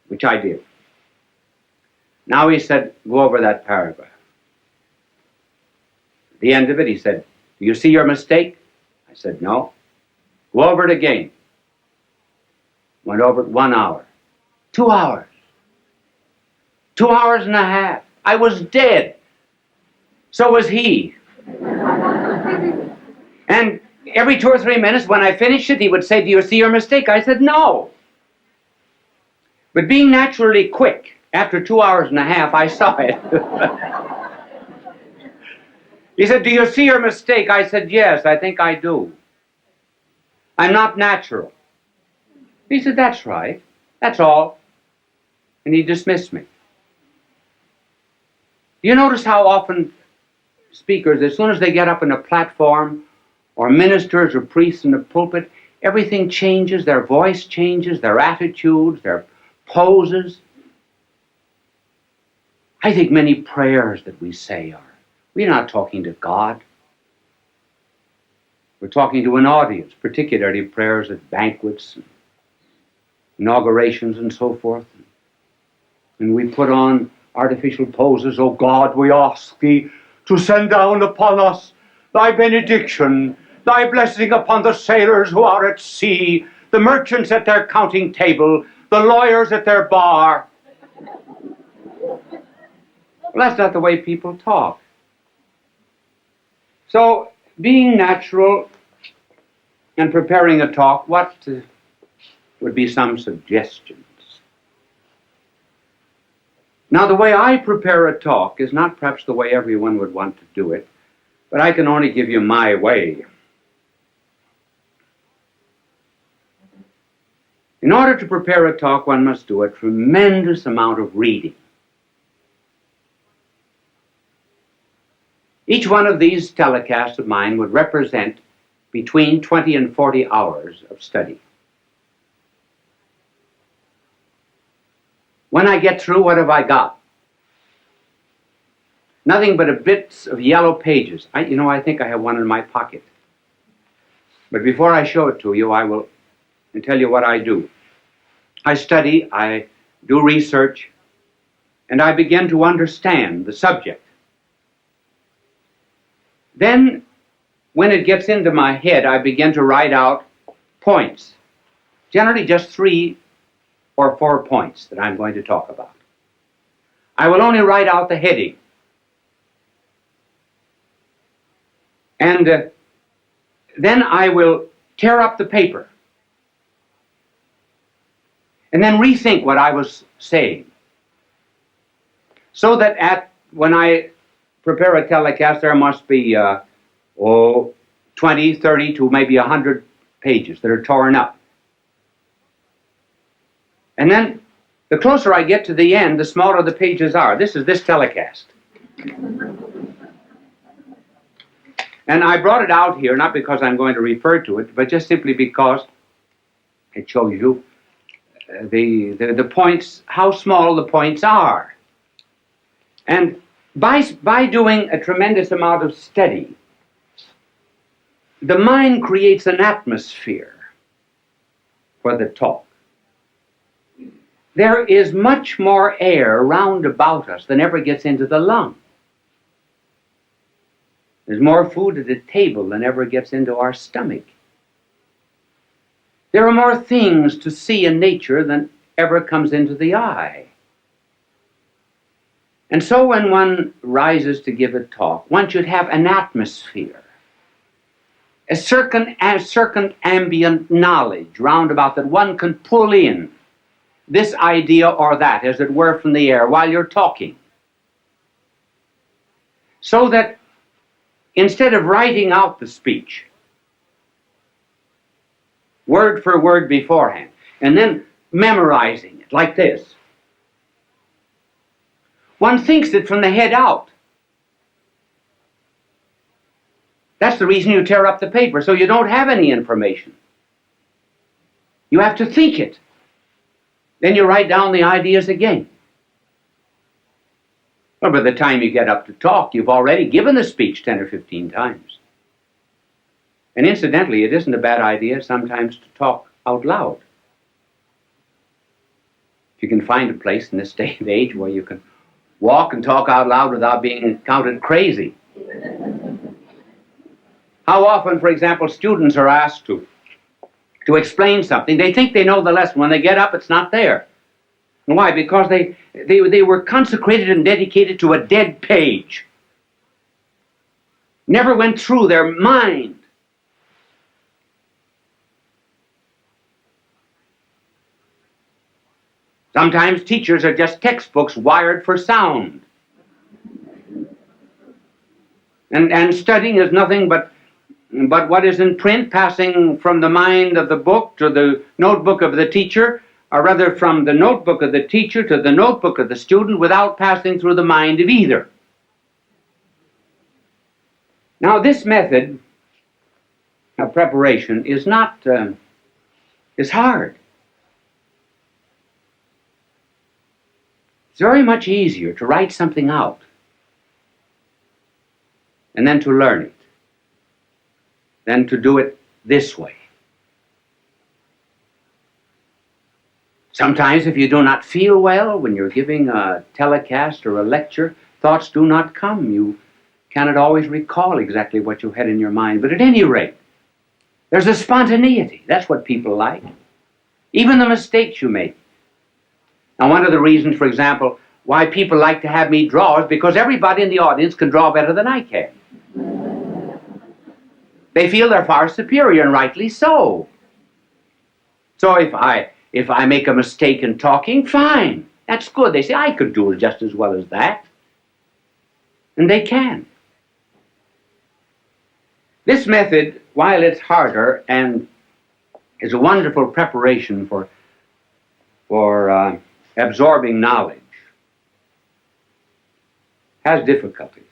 which I did. Now he said, "Go over that paragraph." At the end of it, he said, "Do you see your mistake?" I said, "No." "Go over it again." Went over it 1 hour, 2 hours, 2 hours and a half. I was dead. So was he. And every 2 or 3 minutes when I finished it, he would say, "Do you see your mistake?" I said, "No." But being naturally quick, after 2 hours and a half, I saw it. He said, "Do you see your mistake?" I said, "Yes, I think I do. I'm not natural." He said, "That's right. That's all." And he dismissed me. You notice how often speakers, as soon as they get up on a platform, or ministers or priests in the pulpit, everything changes, their voice changes, their attitudes, their poses. I think many prayers that we say we're not talking to God. We're talking to an audience, particularly prayers at banquets, and inaugurations, and so forth. And we put on artificial poses. "Oh God, we ask thee to send down upon us thy benediction, thy blessing upon the sailors who are at sea, the merchants at their counting table, the lawyers at their bar." Well, that's not the way people talk. So, being natural and preparing a talk, what would be some suggestions? Now, the way I prepare a talk is not perhaps the way everyone would want to do it, but I can only give you my way. In order to prepare a talk, one must do a tremendous amount of reading. Each one of these telecasts of mine would represent between 20 and 40 hours of study. When I get through, what have I got? Nothing but a bits of yellow pages. I think I have one in my pocket. But before I show it to you, I will tell you what I do. I study, I do research, and I begin to understand the subject. Then, when it gets into my head, I begin to write out points. Generally just 3 or 4 points that I'm going to talk about. I will only write out the heading. And then I will tear up the paper and then rethink what I was saying. So that when I prepare a telecast, there must be 20, 30 to maybe 100 pages that are torn up. And then the closer I get to the end, the smaller the pages are. This is this telecast. And I brought it out here, not because I'm going to refer to it, but just simply because it shows you the points, how small the points are. And by doing a tremendous amount of study, the mind creates an atmosphere for the talk. There is much more air round about us than ever gets into the lung. There's more food at the table than ever gets into our stomach. There are more things to see in nature than ever comes into the eye. And so when one rises to give a talk, one should have an atmosphere, a certain ambient knowledge round about that one can pull in this idea or that, as it were, from the air while you're talking. So that instead of writing out the speech, word for word beforehand, and then memorizing it like this, one thinks it from the head out. That's the reason you tear up the paper, so you don't have any information. You have to think it. Then you write down the ideas again. Well, by the time you get up to talk, you've already given the speech 10 or 15 times. And incidentally, it isn't a bad idea sometimes to talk out loud. If you can find a place in this day and age where you can walk and talk out loud without being counted crazy. How often, for example, students are asked to explain something. They think they know the lesson. When they get up, it's not there. And why? Because they were consecrated and dedicated to a dead page. Never went through their mind. Sometimes teachers are just textbooks wired for sound. And studying is nothing but what is in print, passing from the mind of the book to the notebook of the teacher, or rather from the notebook of the teacher to the notebook of the student without passing through the mind of either. Now, this method of preparation is hard. It's very much easier to write something out and then to learn it than to do it this way. Sometimes if you do not feel well when you're giving a telecast or a lecture, thoughts do not come. You cannot always recall exactly what you had in your mind. But at any rate, there's a spontaneity. That's what people like. Even the mistakes you make. Now, one of the reasons, for example, why people like to have me draw is because everybody in the audience can draw better than I can. They feel they're far superior, and rightly so. So if I make a mistake in talking, fine. That's good. They say, I could do it just as well as that. And they can. This method, while it's harder and is a wonderful preparation for for absorbing knowledge has difficulties.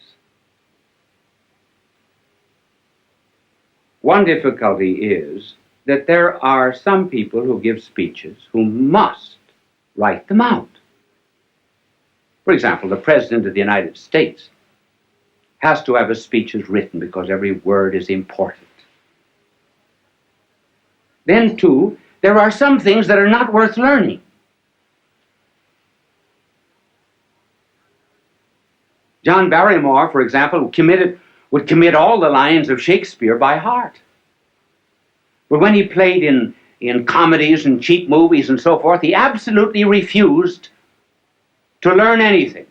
One difficulty is that there are some people who give speeches who must write them out. For example, the President of the United States has to have his speeches written because every word is important. Then, too, there are some things that are not worth learning. John Barrymore, for example, would commit all the lines of Shakespeare by heart. But when he played in comedies and cheap movies and so forth, he absolutely refused to learn anything.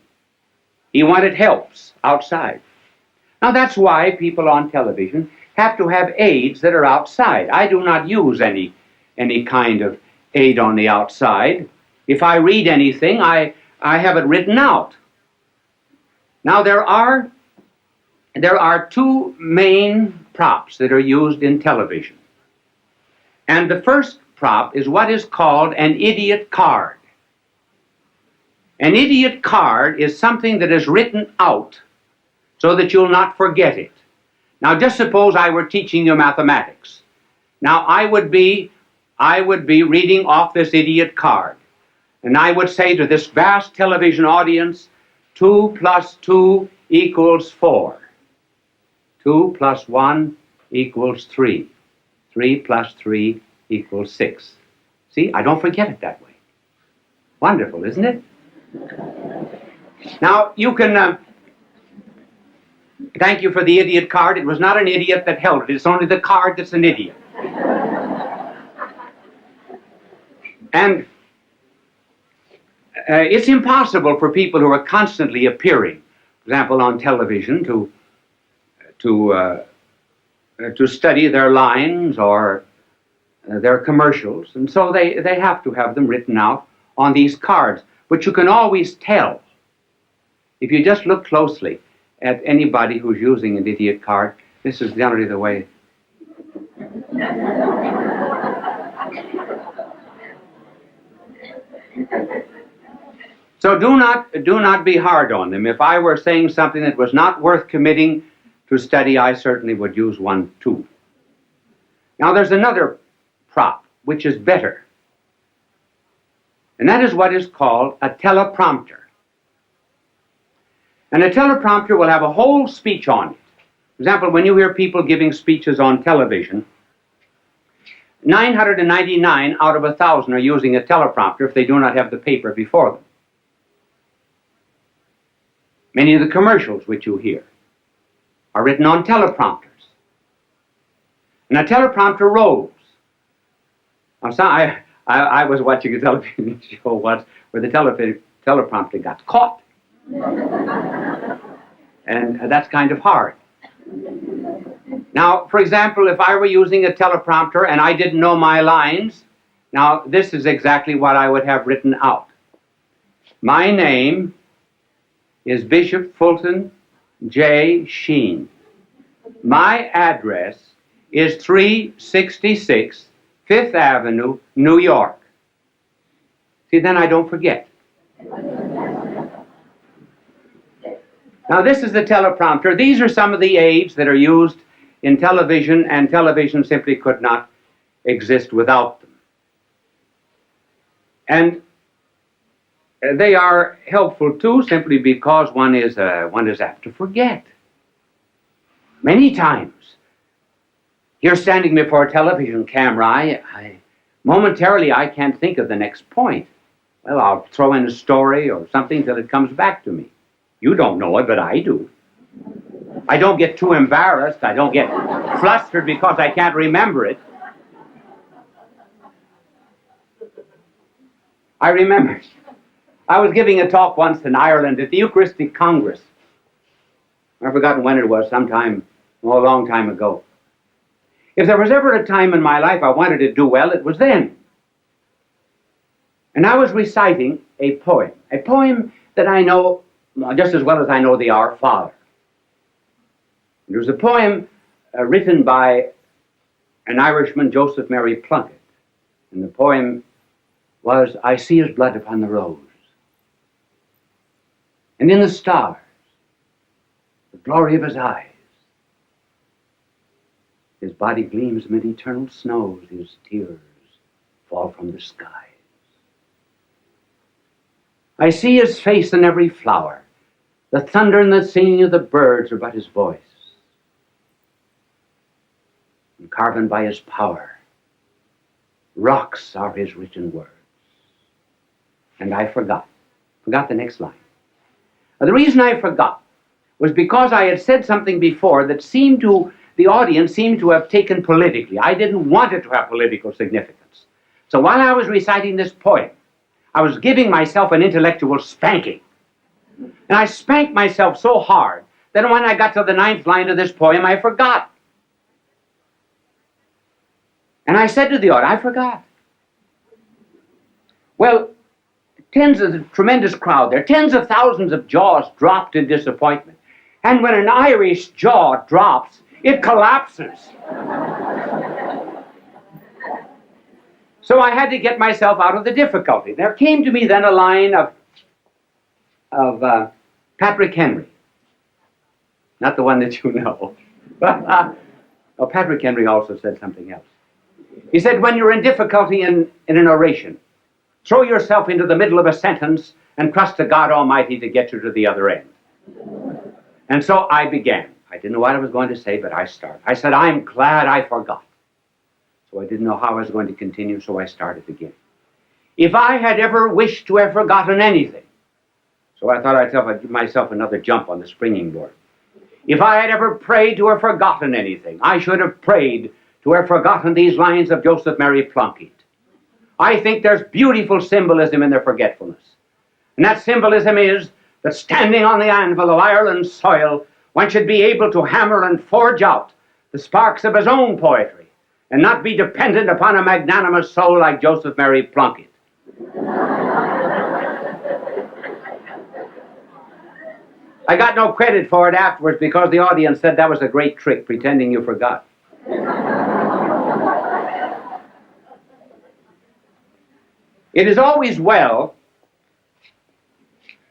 He wanted helps outside. Now that's why people on television have to have aids that are outside. I do not use any kind of aid on the outside. If I read anything, I have it written out. Now there are two main props that are used in television. And the first prop is what is called an idiot card. An idiot card is something that is written out so that you'll not forget it. Now just suppose I were teaching you mathematics. Now I would be reading off this idiot card. And I would say to this vast television audience, 2 plus 2 equals 4. 2 plus 1 equals 3. 3 plus 3 equals 6. See, I don't forget it that way. Wonderful, isn't it? Now, you can... thank you for the idiot card. It was not an idiot that held it. It's only the card that's an idiot. And it's impossible for people who are constantly appearing, for example, on television, to study their lines or their commercials, and so they have to have them written out on these cards. But you can always tell, if you just look closely at anybody who's using an idiot card. This is generally the way. So do not be hard on them. If I were saying something that was not worth committing to study, I certainly would use one too. Now there's another prop which is better, and that is what is called a teleprompter. And a teleprompter will have a whole speech on it. For example, when you hear people giving speeches on television, 999 out of 1,000 are using a teleprompter if they do not have the paper before them. Many of the commercials which you hear are written on teleprompters. And a teleprompter rolls. Now, I was watching a television show once where the teleprompter got caught. And that's kind of hard. Now, for example, if I were using a teleprompter and I didn't know my lines, now this is exactly what I would have written out. My name is Bishop Fulton J. Sheen. My address is 366 Fifth Avenue, New York. See, then I don't forget. Now, this is the teleprompter. These are some of the aids that are used in television, and television simply could not exist without them. And they are helpful, too, simply because one is apt to forget. Many times, you're standing before a television camera, momentarily I can't think of the next point. Well, I'll throw in a story or something till it comes back to me. You don't know it, but I do. I don't get too embarrassed. I don't get flustered because I can't remember it. I remember, I was giving a talk once in Ireland at the Eucharistic Congress. I've forgotten when it was, a long time ago. If there was ever a time in my life I wanted to do well, it was then. And I was reciting a poem that I know just as well as I know the Our Father. It was a poem written by an Irishman, Joseph Mary Plunkett. And the poem was, I see his blood upon the rose, and in the stars, the glory of his eyes. His body gleams amid eternal snows, his tears fall from the skies. I see his face in every flower. The thunder and the singing of the birds are but his voice. And carven by his power, rocks are his written words. And I forgot the next line. Now, the reason I forgot was because I had said something before that the audience seemed to have taken politically. I didn't want it to have political significance. So while I was reciting this poem, I was giving myself an intellectual spanking. And I spanked myself so hard that when I got to the 9th line of this poem, I forgot. And I said to the audience, I forgot. Well, the tremendous crowd there, tens of thousands of jaws dropped in disappointment. And when an Irish jaw drops, it collapses. So I had to get myself out of the difficulty. There came to me then a line of Patrick Henry. Not the one that you know. But Patrick Henry also said something else. He said, when you're in difficulty in an oration, throw yourself into the middle of a sentence and trust to God Almighty to get you to the other end. And so I began. I didn't know what I was going to say, but I started. I said, I'm glad I forgot. So I didn't know how I was going to continue, so I started again. If I had ever wished to have forgotten anything, so I thought I'd give myself another jump on the springing board. If I had ever prayed to have forgotten anything, I should have prayed to have forgotten these lines of Joseph Mary Plunkett. I think there's beautiful symbolism in their forgetfulness. And that symbolism is that standing on the anvil of Ireland's soil, one should be able to hammer and forge out the sparks of his own poetry and not be dependent upon a magnanimous soul like Joseph Mary Plunkett. I got no credit for it afterwards because the audience said that was a great trick, pretending you forgot. It is always well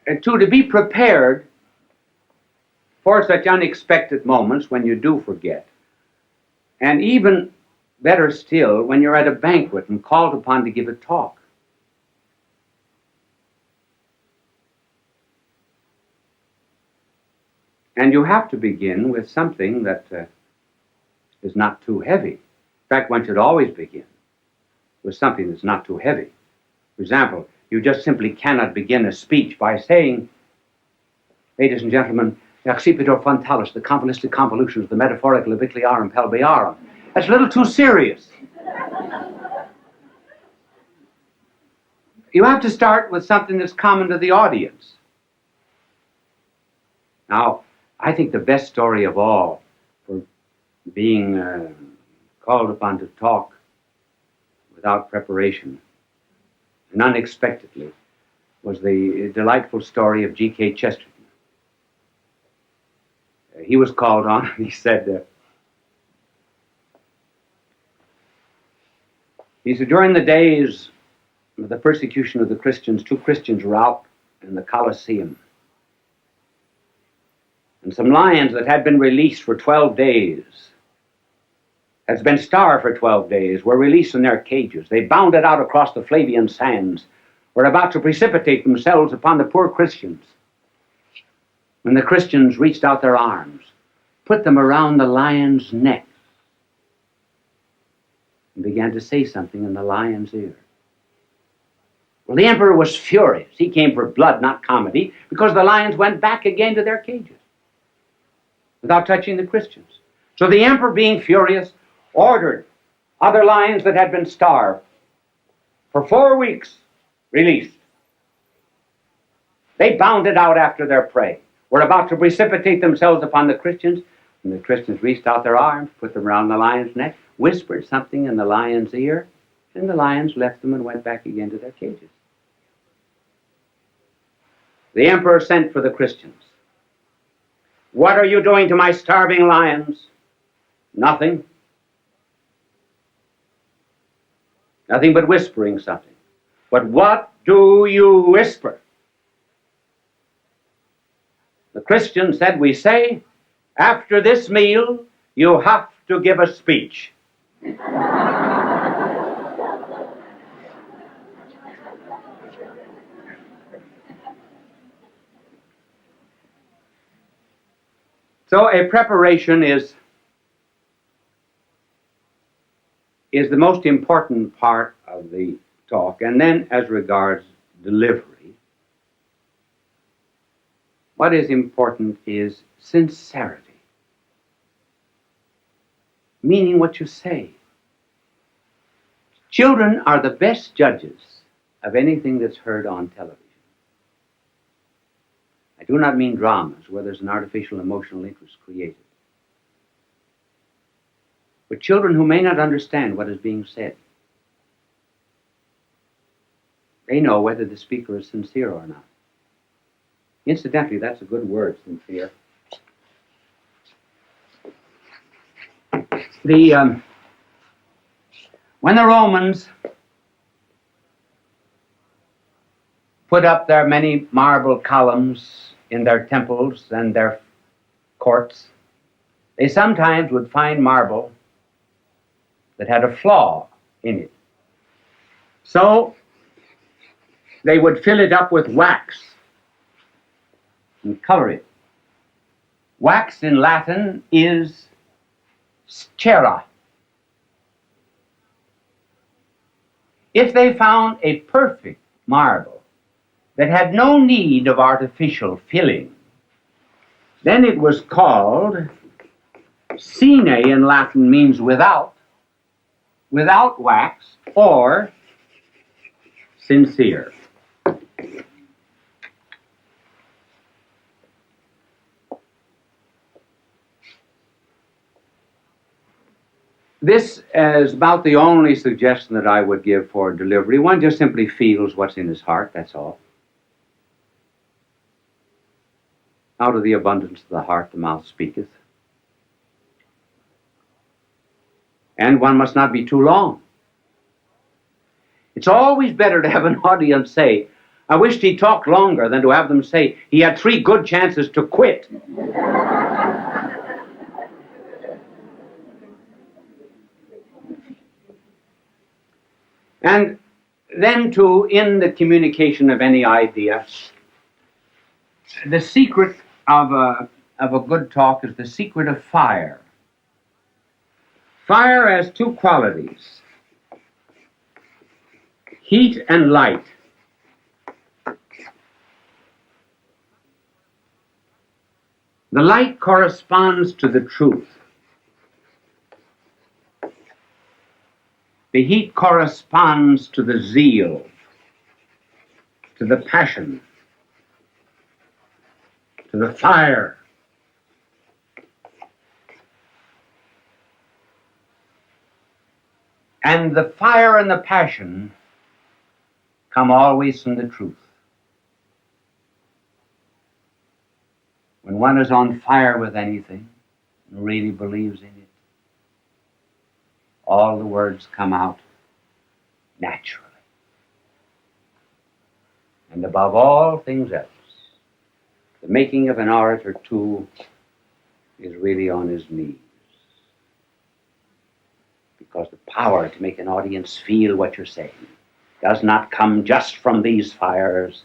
to be prepared for such unexpected moments when you do forget. And even better still, when you're at a banquet and called upon to give a talk. And you have to begin with something that is not too heavy. In fact, one should always begin with something that's not too heavy. For example, you just simply cannot begin a speech by saying, ladies and gentlemen, accipitur frontalis, the convoluted convolutions, the metaphorical ubiquiliarum pelviarum. That's a little too serious. You have to start with something that's common to the audience. Now, I think the best story of all for being called upon to talk without preparation and unexpectedly was the delightful story of G.K. Chesterton. He was called on and he said, during the days of the persecution of the Christians, 2 Christians were out in the Colosseum. And some lions that had been released for 12 days, had been starved for 12 days, were released in their cages. They bounded out across the Flavian sands, were about to precipitate themselves upon the poor Christians. When the Christians reached out their arms, put them around the lion's neck, and began to say something in the lion's ear. Well, the emperor was furious. He came for blood, not comedy, because the lions went back again to their cages without touching the Christians. So the emperor, being furious, ordered other lions that had been starved for 4 weeks released. They bounded out after their prey, were about to precipitate themselves upon the Christians, and the Christians reached out their arms, put them around the lion's neck, whispered something in the lion's ear, and the lions left them and went back again to their cages. The emperor sent for the Christians. What are you doing to my starving lions? Nothing. Nothing but whispering something. But what do you whisper? The Christian said, we say, after this meal, you have to give a speech. So a preparation is the most important part of the talk. And then as regards delivery, what is important is sincerity, meaning what you say. Children are the best judges of anything that's heard on television. I do not mean dramas where there's an artificial emotional interest created, but children who may not understand what is being said. They know whether the speaker is sincere or not. Incidentally, that's a good word, sincere. When the Romans put up their many marble columns in their temples and their courts, they sometimes would find marble that had a flaw in it. So they would fill it up with wax and color it. Wax in Latin is cera. If they found a perfect marble that had no need of artificial filling, then it was called sine in Latin, means without wax, or sincere. This is about the only suggestion that I would give for delivery. One just simply feels what's in his heart, that's all. Out of the abundance of the heart, the mouth speaketh. And one must not be too long. It's always better to have an audience say, I wished he talked longer, than to have them say, he had 3 good chances to quit. And then too, in the communication of any idea, the secret of a good talk is the secret of fire. Fire has 2 qualities, heat and light. The light corresponds to the truth. The heat corresponds to the zeal, to the passion, to the fire. And the fire and the passion come always from the truth. When one is on fire with anything and really believes in it, all the words come out naturally. And above all things else, the making of an orator, too, is really on his knees. Because the power to make an audience feel what you're saying does not come just from these fires.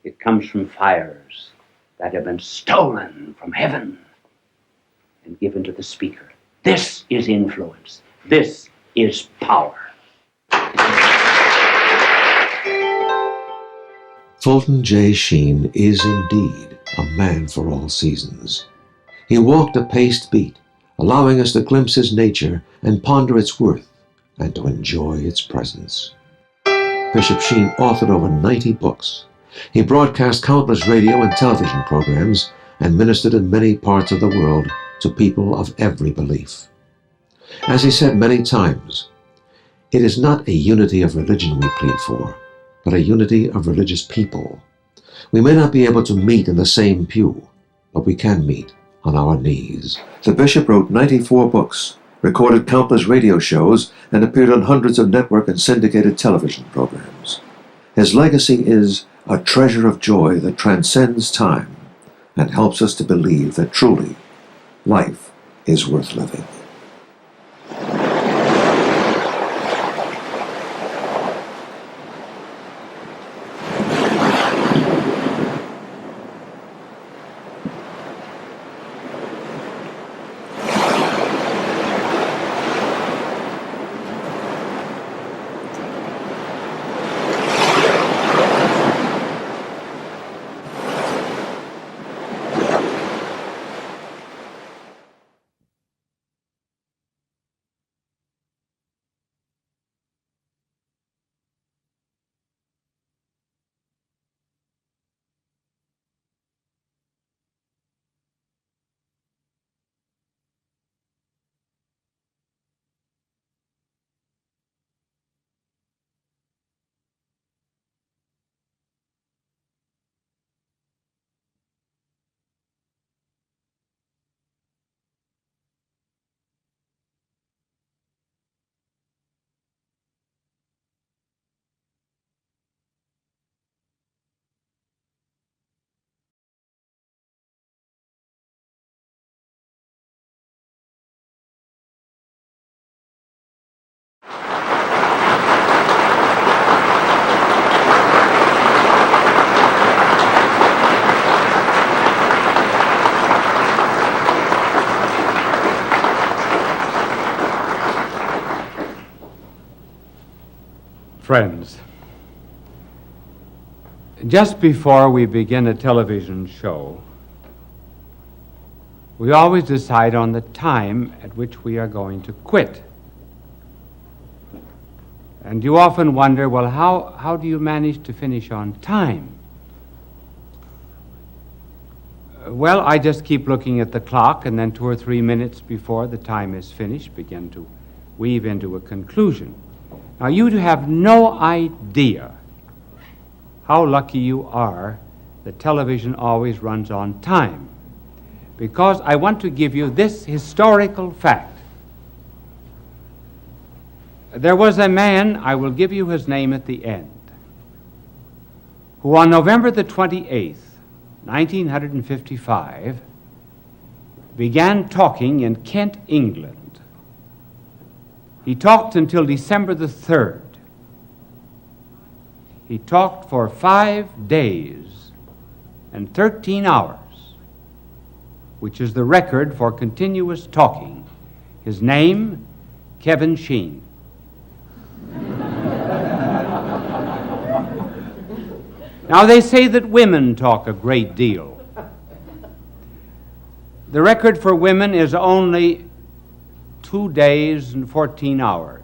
It comes from fires that have been stolen from heaven and given to the speaker. This is influence. This is power. Fulton J. Sheen is indeed a man for all seasons. He walked a paced beat, allowing us to glimpse his nature and ponder its worth and to enjoy its presence. Bishop Sheen authored over 90 books. He broadcast countless radio and television programs and ministered in many parts of the world to people of every belief. As he said many times, it is not a unity of religion we plead for, but a unity of religious people. We may not be able to meet in the same pew, but we can meet on our knees. The bishop wrote 94 books, recorded countless radio shows, and appeared on hundreds of network and syndicated television programs. His legacy is a treasure of joy that transcends time and helps us to believe that truly life is worth living. Friends, just before we begin a television show, we always decide on the time at which we are going to quit. And you often wonder, well, how do you manage to finish on time? Well, I just keep looking at the clock, and then 2 or 3 minutes before the time is finished, begin to weave into a conclusion. Now, you have no idea how lucky you are that television always runs on time, because I want to give you this historical fact. There was a man, I will give you his name at the end, who on November the 28th, 1955, began talking in Kent, England. He talked until December the 3rd. He talked for 5 days and 13 hours, which is the record for continuous talking. His name, Kevin Sheen. Now, they say that women talk a great deal. The record for women is only 2 days and 14 hours.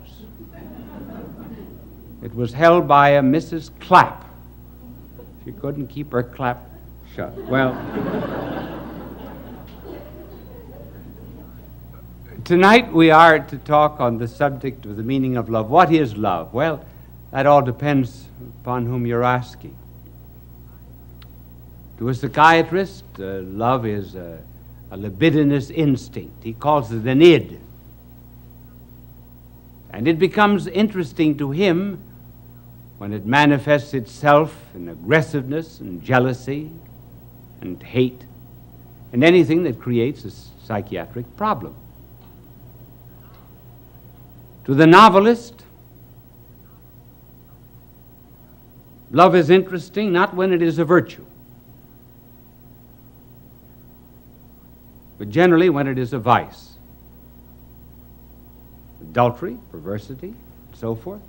It was held by a Mrs. Clapp. She couldn't keep her clap shut. Well, tonight we are to talk on the subject of the meaning of love. What is love? Well, that all depends upon whom you're asking. To a psychiatrist, love is a libidinous instinct. He calls it an id. And it becomes interesting to him when it manifests itself in aggressiveness and jealousy and hate and anything that creates a psychiatric problem. To the novelist, love is interesting not when it is a virtue, but generally when it is a vice. Adultery, perversity, and so forth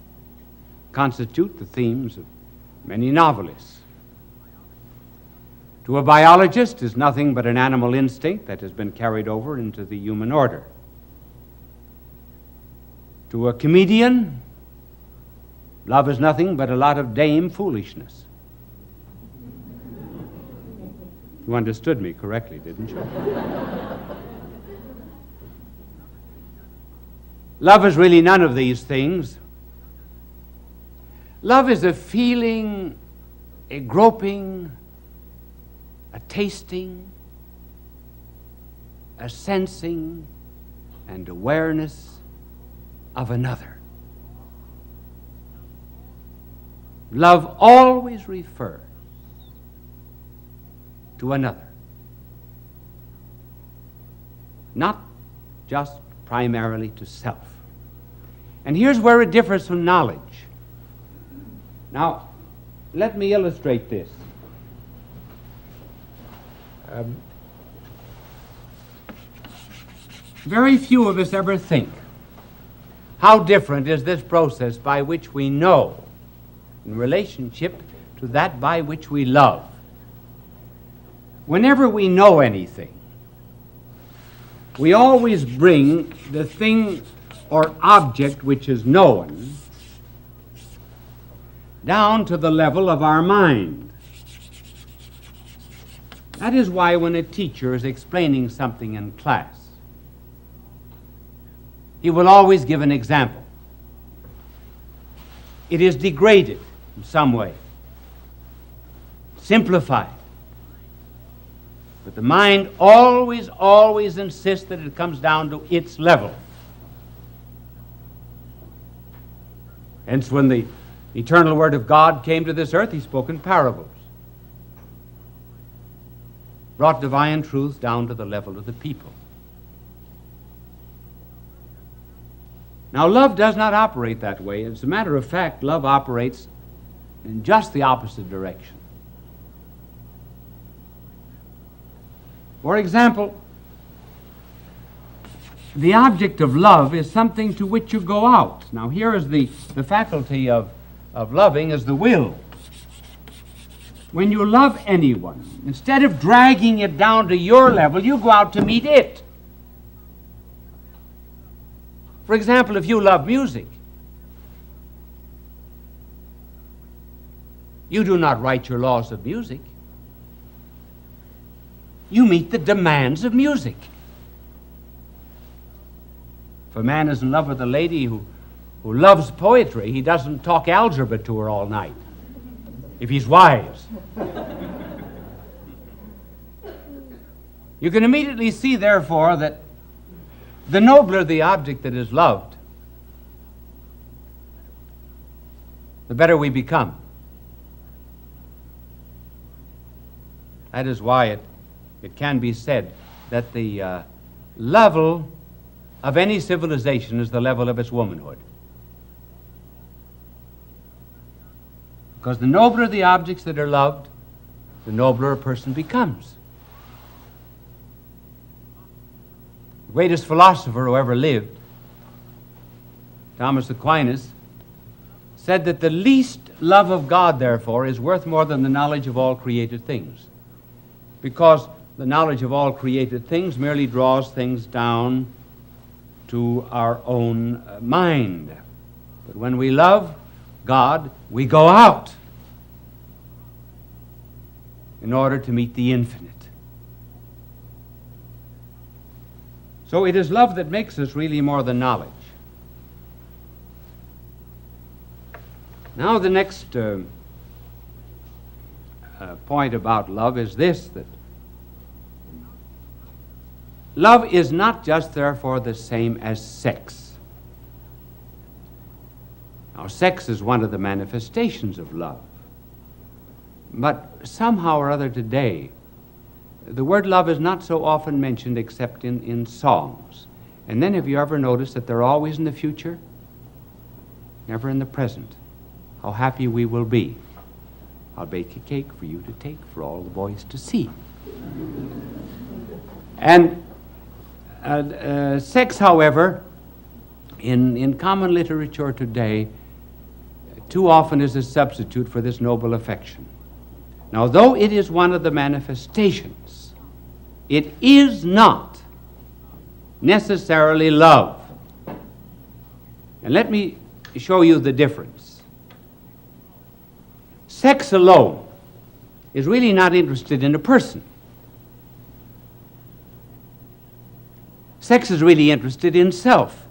constitute the themes of many novelists. To a biologist, is nothing but an animal instinct that has been carried over into the human order. To a comedian, love is nothing but a lot of dame foolishness. You understood me correctly, didn't you? Love is really none of these things. Love is a feeling, a groping, a tasting, a sensing, and awareness of another. Love always refers to another, not just primarily to self. And here's where it differs from knowledge. Now, let me illustrate this. Very few of us ever think, how different is this process by which we know in relationship to that by which we love? Whenever we know anything, we always bring the thing or object which is known down to the level of our mind. That is why when a teacher is explaining something in class, he will always give an example. It is degraded in some way, simplified. But the mind always insists that it comes down to its level. Hence, when the eternal Word of God came to this earth, he spoke in parables, brought divine truth down to the level of the people. Now, love does not operate that way. As a matter of fact, love operates in just the opposite direction. For example, the object of love is something to which you go out. Now, here is the faculty of loving is the will. When you love anyone, instead of dragging it down to your level, you go out to meet it. For example, if you love music, you do not write your laws of music. You meet the demands of music. If a man is in love with a lady who loves poetry, he doesn't talk algebra to her all night, if he's wise. You can immediately see, therefore, that the nobler the object that is loved, the better we become. That is why it can be said that the level of any civilization is the level of its womanhood. Because the nobler the objects that are loved, the nobler a person becomes. The greatest philosopher who ever lived, Thomas Aquinas, said that the least love of God, therefore, is worth more than the knowledge of all created things. Because the knowledge of all created things merely draws things down to our own mind. But when we love God, we go out in order to meet the infinite. So it is love that makes us really more than knowledge. Now the next point about love is this, that love is not just therefore the same as sex. Now, sex is one of the manifestations of love. But somehow or other today, the word love is not so often mentioned except in songs. And then have you ever noticed that they're always in the future? Never in the present. How happy we will be. I'll bake a cake for you to take for all the boys to see. And sex, however, in common literature today, too often is a substitute for this noble affection. Now, though it is one of the manifestations, it is not necessarily love. And let me show you the difference. Sex alone is really not interested in a person. Sex is really interested in self.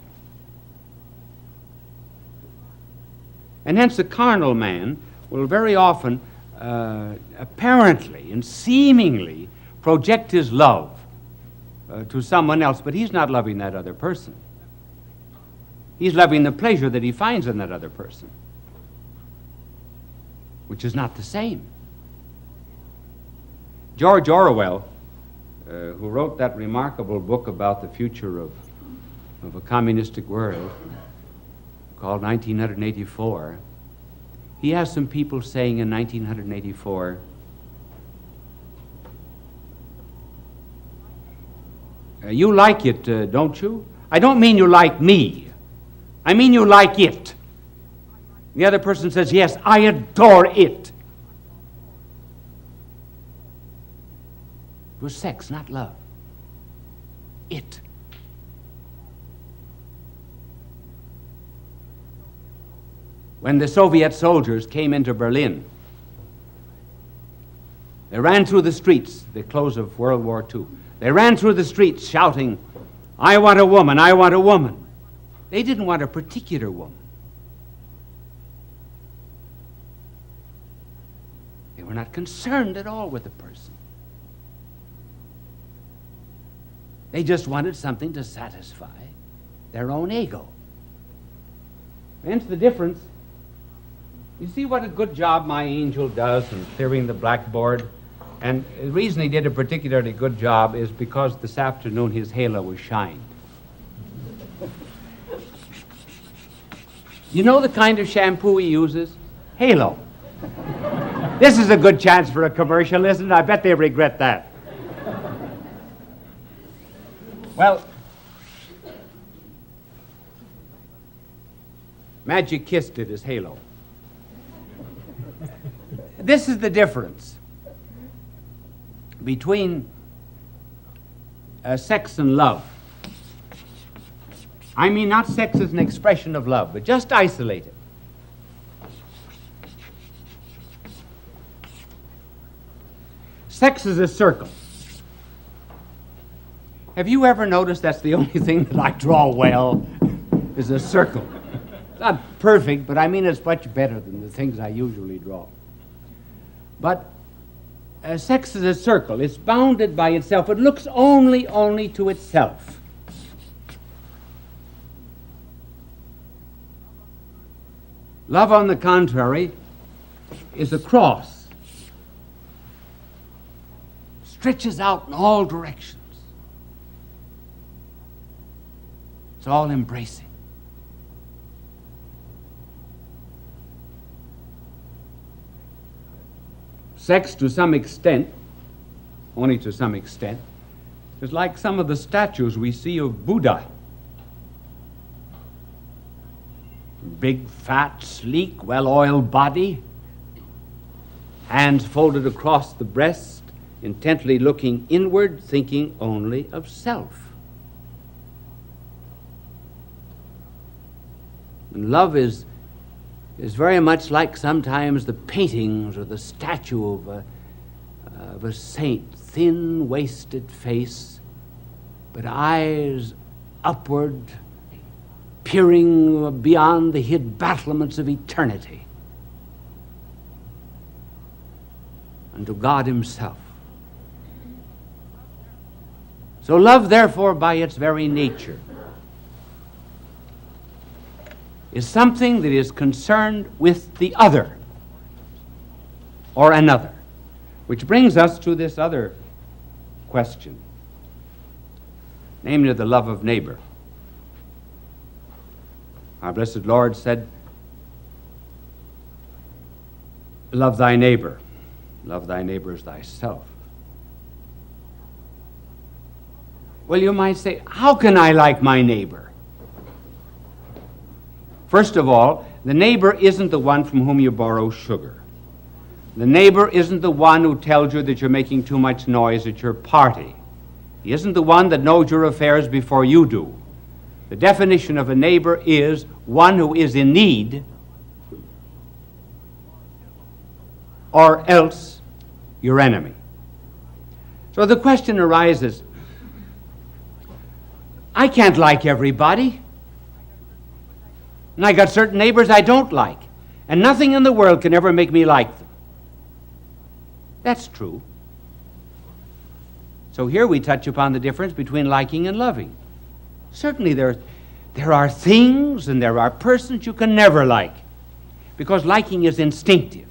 And hence the carnal man will very often apparently and seemingly project his love to someone else, but he's not loving that other person. He's loving the pleasure that he finds in that other person, which is not the same. George Orwell, who wrote that remarkable book about the future of a communistic world called 1984, he has some people saying in 1984, you like it, don't you? I don't mean you like me. I mean you like it. The other person says, yes, I adore it. It was sex, not love. It. When the Soviet soldiers came into Berlin, they ran through the streets, the close of World War II. They ran through the streets shouting, I want a woman, I want a woman. They didn't want a particular woman. They were not concerned at all with the person. They just wanted something to satisfy their own ego. Hence the difference. You see what a good job my angel does in clearing the blackboard? And the reason he did a particularly good job is because this afternoon his halo was shined. You know the kind of shampoo he uses? Halo. This is a good chance for a commercial, isn't it? I bet they regret that. Well, Magic Kiss did his halo. This is the difference between sex and love. I mean not sex as an expression of love, but just isolate it. Sex is a circle. Have you ever noticed that's the only thing that I draw well, is a circle? It's not perfect, but I mean it's much better than the things I usually draw. But sex is a circle. It's bounded by itself. It looks only to itself. Love, on the contrary, is a cross. Stretches out in all directions. It's all embracing. Sex, to some extent, only to some extent, is like some of the statues we see of Buddha. Big, fat, sleek, well-oiled body, hands folded across the breast, intently looking inward, thinking only of self. And love is very much like sometimes the paintings or the statue of a saint, thin-waisted face, but eyes upward, peering beyond the hid battlements of eternity unto God himself. So love, therefore, by its very nature, is something that is concerned with the other or another, which brings us to this other question, namely the love of neighbor. Our blessed Lord said, love thy neighbor as thyself. Well, you might say, how can I like my neighbor? First of all, the neighbor isn't the one from whom you borrow sugar. The neighbor isn't the one who tells you that you're making too much noise at your party. He isn't the one that knows your affairs before you do. The definition of a neighbor is one who is in need, or else your enemy. So the question arises, I can't like everybody. And I got certain neighbors I don't like. And nothing in the world can ever make me like them. That's true. So here we touch upon the difference between liking and loving. Certainly there are things and there are persons you can never like, because liking is instinctive.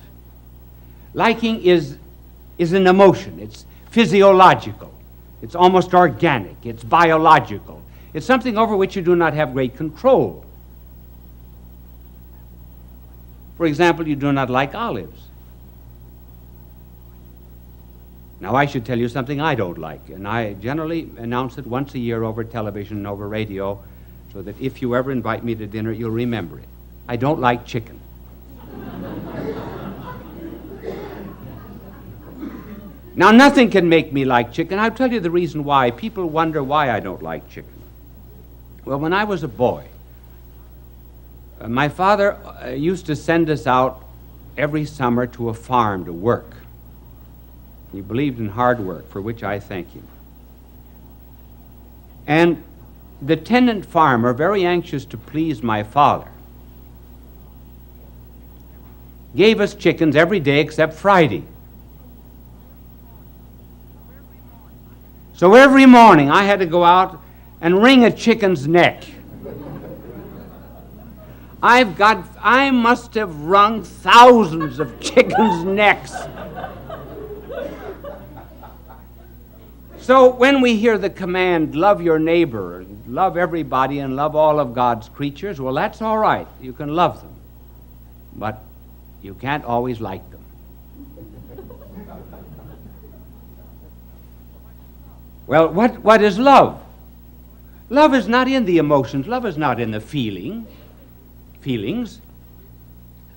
Liking is an emotion. It's physiological. It's almost organic. It's biological. It's something over which you do not have great control. For example, you do not like olives. Now, I should tell you something I don't like, and I generally announce it once a year over television and over radio, so that if you ever invite me to dinner, you'll remember it. I don't like chicken. Now, nothing can make me like chicken. I'll tell you the reason why. People wonder why I don't like chicken. Well, when I was a boy, my father used to send us out every summer to a farm to work. He believed in hard work, for which I thank him. And the tenant farmer, very anxious to please my father, gave us chickens every day except Friday. So every morning I had to go out and wring a chicken's neck. I must have wrung thousands of chickens' necks. So when we hear the command, love your neighbor, love everybody, and love all of God's creatures, well, that's all right. You can love them. But you can't always like them. Well, what is love? Love is not in the emotions. Love is not in the feelings.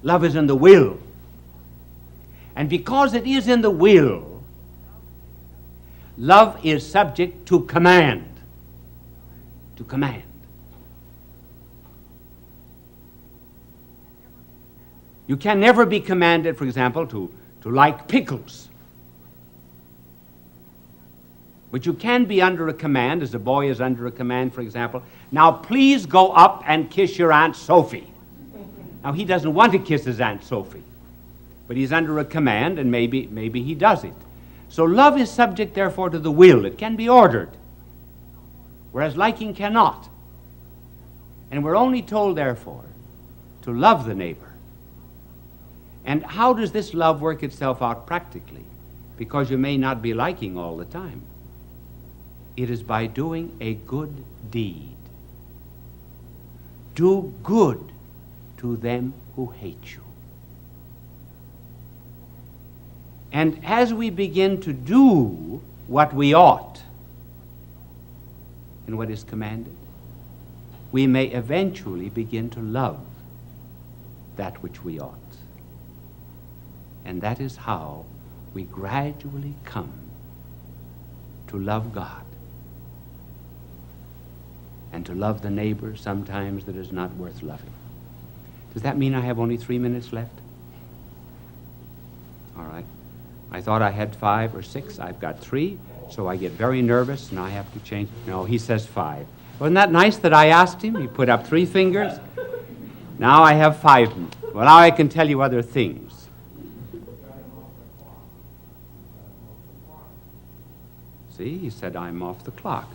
Love is in the will. And because it is in the will, love is subject to command. To command. You can never be commanded, for example, to like pickles. But you can be under a command, as a boy is under a command, for example. Now, please go up and kiss your Aunt Sophie. Now, he doesn't want to kiss his Aunt Sophie, but he's under a command, and maybe he does it. So love is subject, therefore, to the will. It can be ordered, whereas liking cannot. And we're only told, therefore, to love the neighbor. And how does this love work itself out practically? Because you may not be liking all the time. It is by doing a good deed. Do good to them who hate you. And as we begin to do what we ought and what is commanded, we may eventually begin to love that which we ought. And that is how we gradually come to love God and to love the neighbor sometimes that is not worth loving. Does that mean I have only 3 minutes left? All right. I thought I had 5 or 6. I've got 3, so I get very nervous and I have to change. No, he says 5. Wasn't that nice that I asked him? He put up 3 fingers. Now I have 5. Well, now I can tell you other things. See, he said I'm off the clock.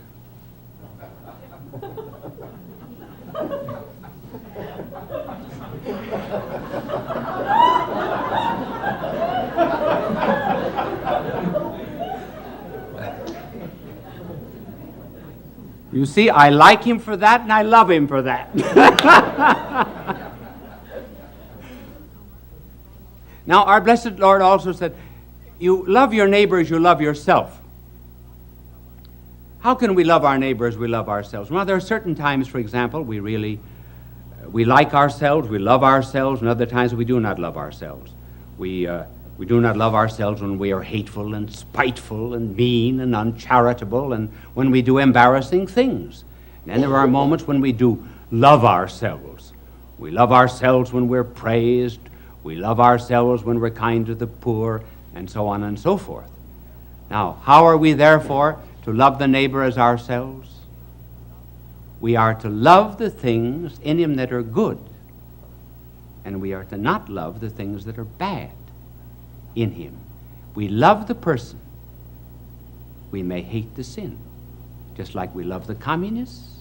You see, I like him for that and I love him for that. Now, our blessed Lord also said, you love your neighbor as you love yourself. How can we love our neighbor as we love ourselves? Well, there are certain times, for example, we like ourselves, we love ourselves, and other times we do not love ourselves. We do not love ourselves when we are hateful and spiteful and mean and uncharitable and when we do embarrassing things. And then there are moments when we do love ourselves. We love ourselves when we're praised. We love ourselves when we're kind to the poor, and so on and so forth. Now, how are we, therefore, to love the neighbor as ourselves? We are to love the things in him that are good, and we are to not love the things that are bad in him. We love the person. we may hate the sin, just like we love the communists,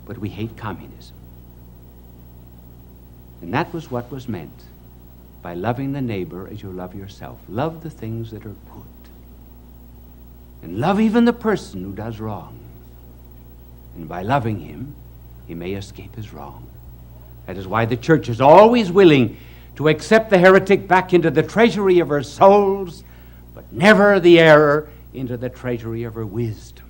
but we hate communism. And that was what was meant by loving the neighbor as you love yourself. Love the things that are good. And love even the person who does wrong. And by loving him, he may escape his wrong. That is why the church is always willing to accept the heretic back into the treasury of her souls, but never the error into the treasury of her wisdom.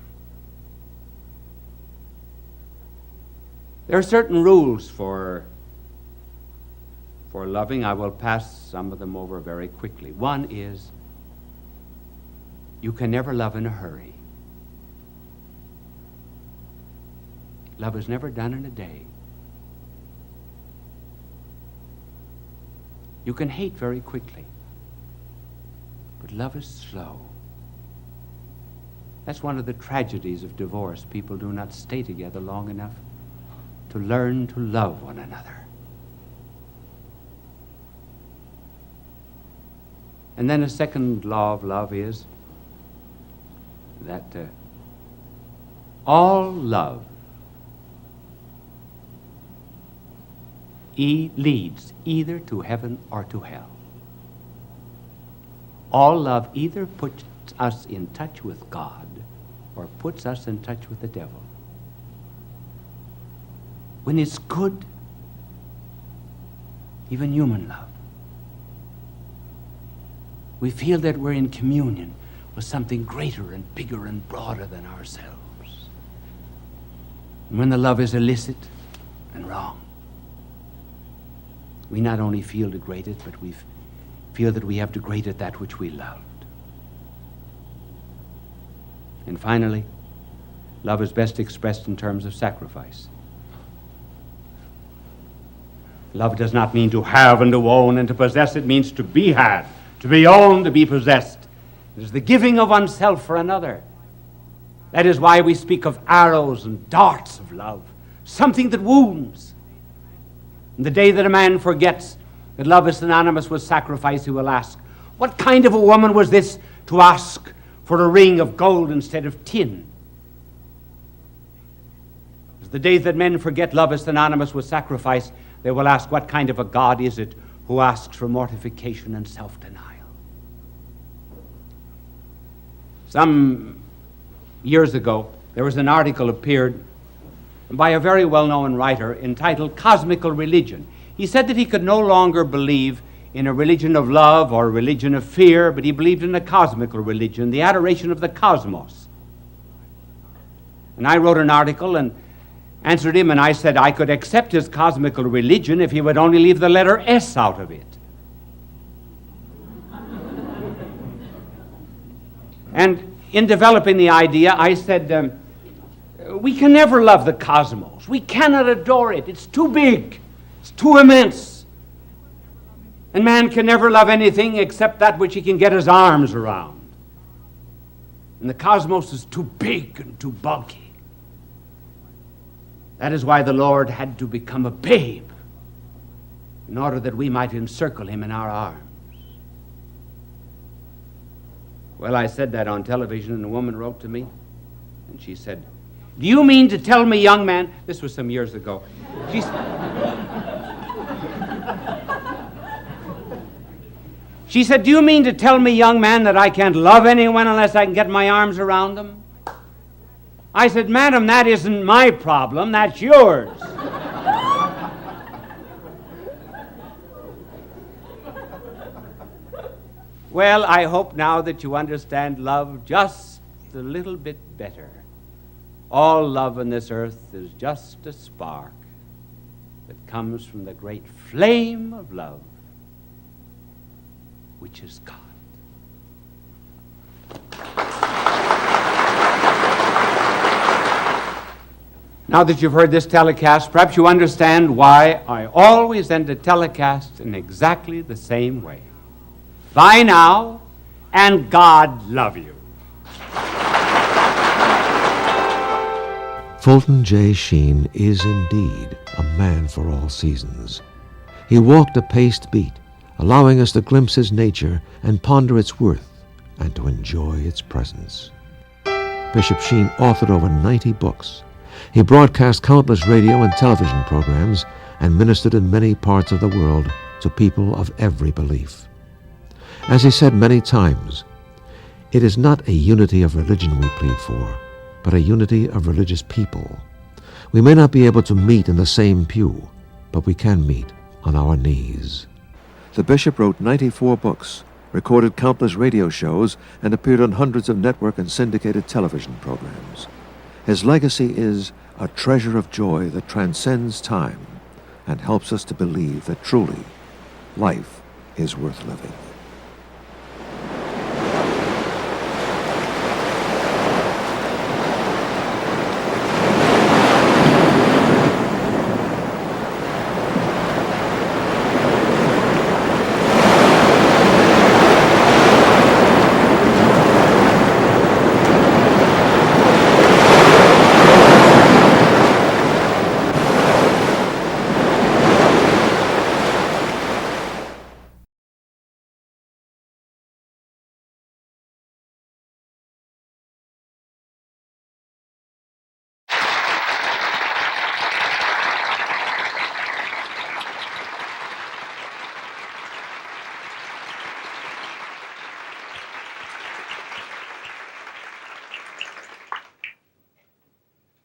There are certain rules for loving. I will pass some of them over very quickly. One is, you can never love in a hurry. Love is never done in a day. You can hate very quickly, but love is slow. That's one of the tragedies of divorce. People do not stay together long enough to learn to love one another. And then a second law of love is that all love leads either to heaven or to hell. All love either puts us in touch with God or puts us in touch with the devil. When it's good, even human love, we feel that we're in communion with something greater and bigger and broader than ourselves. And when the love is illicit and wrong, we not only feel degraded, but we feel that we have degraded that which we loved. And finally, love is best expressed in terms of sacrifice. Love does not mean to have and to own and to possess. It means to be had, to be owned, to be possessed. It is the giving of oneself for another. That is why we speak of arrows and darts of love, something that wounds. And the day that a man forgets that love is synonymous with sacrifice, he will ask, what kind of a woman was this to ask for a ring of gold instead of tin? The day that men forget love is synonymous with sacrifice, they will ask, what kind of a God is it who asks for mortification and self-denial? Some years ago, there was an article appeared by a very well-known writer entitled Cosmical Religion. He said that he could no longer believe in a religion of love or a religion of fear, but he believed in a cosmical religion, the adoration of the cosmos. And I wrote an article and answered him, and I said I could accept his cosmical religion if he would only leave the letter S out of it. And in developing the idea, I said, we can never love the cosmos. We cannot adore it. It's too big. It's too immense. And man can never love anything except that which he can get his arms around. And the cosmos is too big and too bulky. That is why the Lord had to become a babe in order that we might encircle him in our arms. Well, I said that on television, and a woman wrote to me, and she said, do you mean to tell me, young man, this was some years ago, she said, do you mean to tell me, young man, that I can't love anyone unless I can get my arms around them? I said, madam, that isn't my problem, that's yours. Well, I hope now that you understand love just a little bit better. All love on this earth is just a spark that comes from the great flame of love, which is God. Now that you've heard this telecast, perhaps you understand why I always end a telecast in exactly the same way. Bye now, and God love you. Fulton J. Sheen is indeed a man for all seasons. He walked a paced beat, allowing us to glimpse his nature and ponder its worth, and to enjoy its presence. Bishop Sheen authored over 90 books. He broadcast countless radio and television programs and ministered in many parts of the world to people of every belief. As he said many times, it is not a unity of religion we plead for, but a unity of religious people. We may not be able to meet in the same pew, but we can meet on our knees. The bishop wrote 94 books, recorded countless radio shows, and appeared on hundreds of network and syndicated television programs. His legacy is a treasure of joy that transcends time and helps us to believe that truly life is worth living.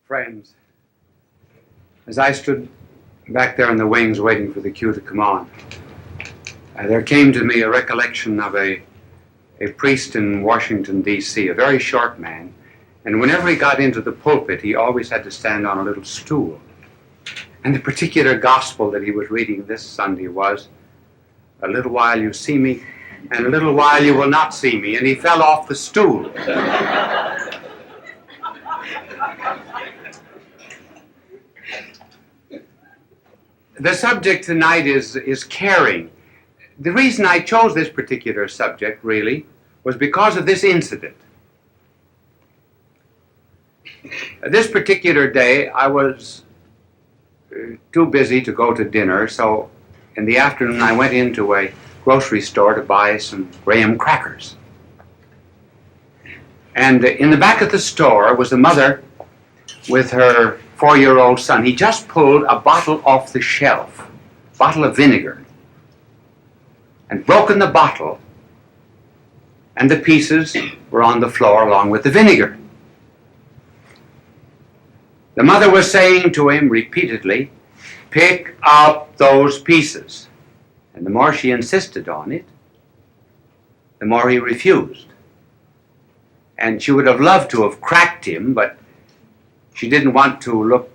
Friends, as I stood back there in the wings waiting for the cue to come on, there came to me a recollection of a priest in Washington, D.C., a very short man, and whenever he got into the pulpit, he always had to stand on a little stool. And the particular gospel that he was reading this Sunday was, "A little while you see me, and a little while you will not see me," and he fell off the stool. The subject tonight is caring. The reason I chose this particular subject, really, was because of this incident. This particular day, I was too busy to go to dinner, so in the afternoon I went into a grocery store to buy some graham crackers. And in the back of the store was a mother with her 4-year-old son. He just pulled a bottle off the shelf, a bottle of vinegar, and broken the bottle, and the pieces were on the floor along with the vinegar. The mother was saying to him repeatedly, "Pick up those pieces." And the more she insisted on it, the more he refused. And she would have loved to have cracked him, but she didn't want to look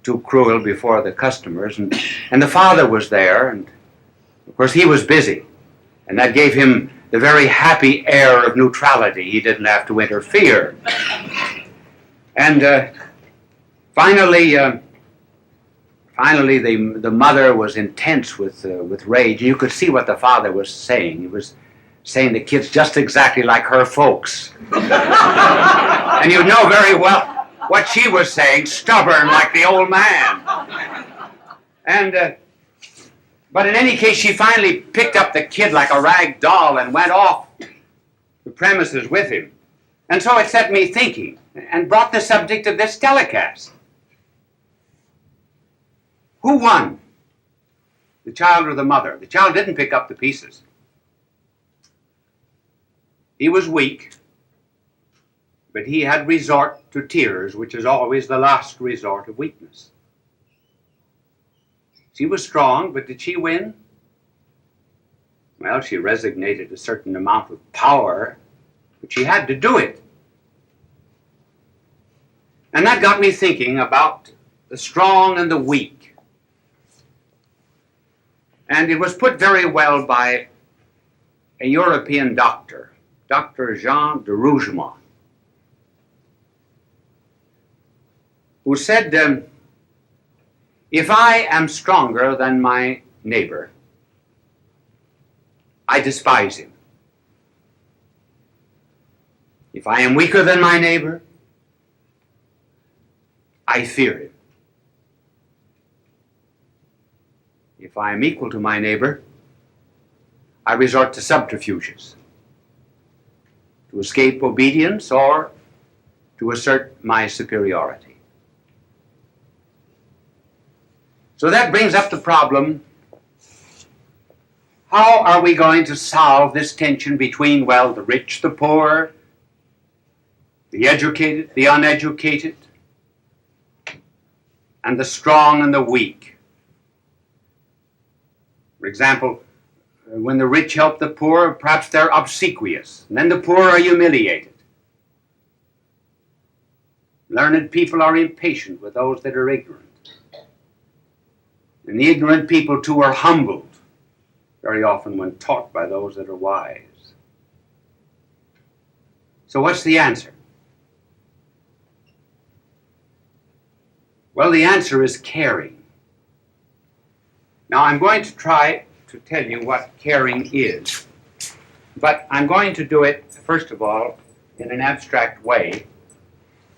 too cruel before the customers. And the father was there, and of course he was busy. And that gave him the very happy air of neutrality. He didn't have to interfere. And finally, the mother was intense with rage. You could see what the father was saying. He was saying the kid's just exactly like her folks. And you know very well what she was saying, stubborn like the old man. And but in any case, she finally picked up the kid like a rag doll and went off the premises with him. And so it set me thinking and brought the subject of this telecast. Who won? The child or the mother? The child didn't pick up the pieces. He was weak, but he had resort to tears, which is always the last resort of weakness. She was strong, but did she win? Well, she resignated a certain amount of power, but she had to do it. And that got me thinking about the strong and the weak. And it was put very well by a European doctor, Dr. Jean de Rougemont, who said, if I am stronger than my neighbor, I despise him. If I am weaker than my neighbor, I fear him. If I am equal to my neighbor, I resort to subterfuges. to escape obedience, or to assert my superiority. So that brings up the problem, how are we going to solve this tension between, well, the rich, the poor, the educated, the uneducated, and the strong and the weak? For example, when the rich help the poor, perhaps they're obsequious, and then the poor are humiliated. Learned people are impatient with those that are ignorant. And the ignorant people, too, are humbled very often when taught by those that are wise. So what's the answer? Well, the answer is caring. Now, I'm going to try to tell you what caring is, but I'm going to do it, first of all, in an abstract way,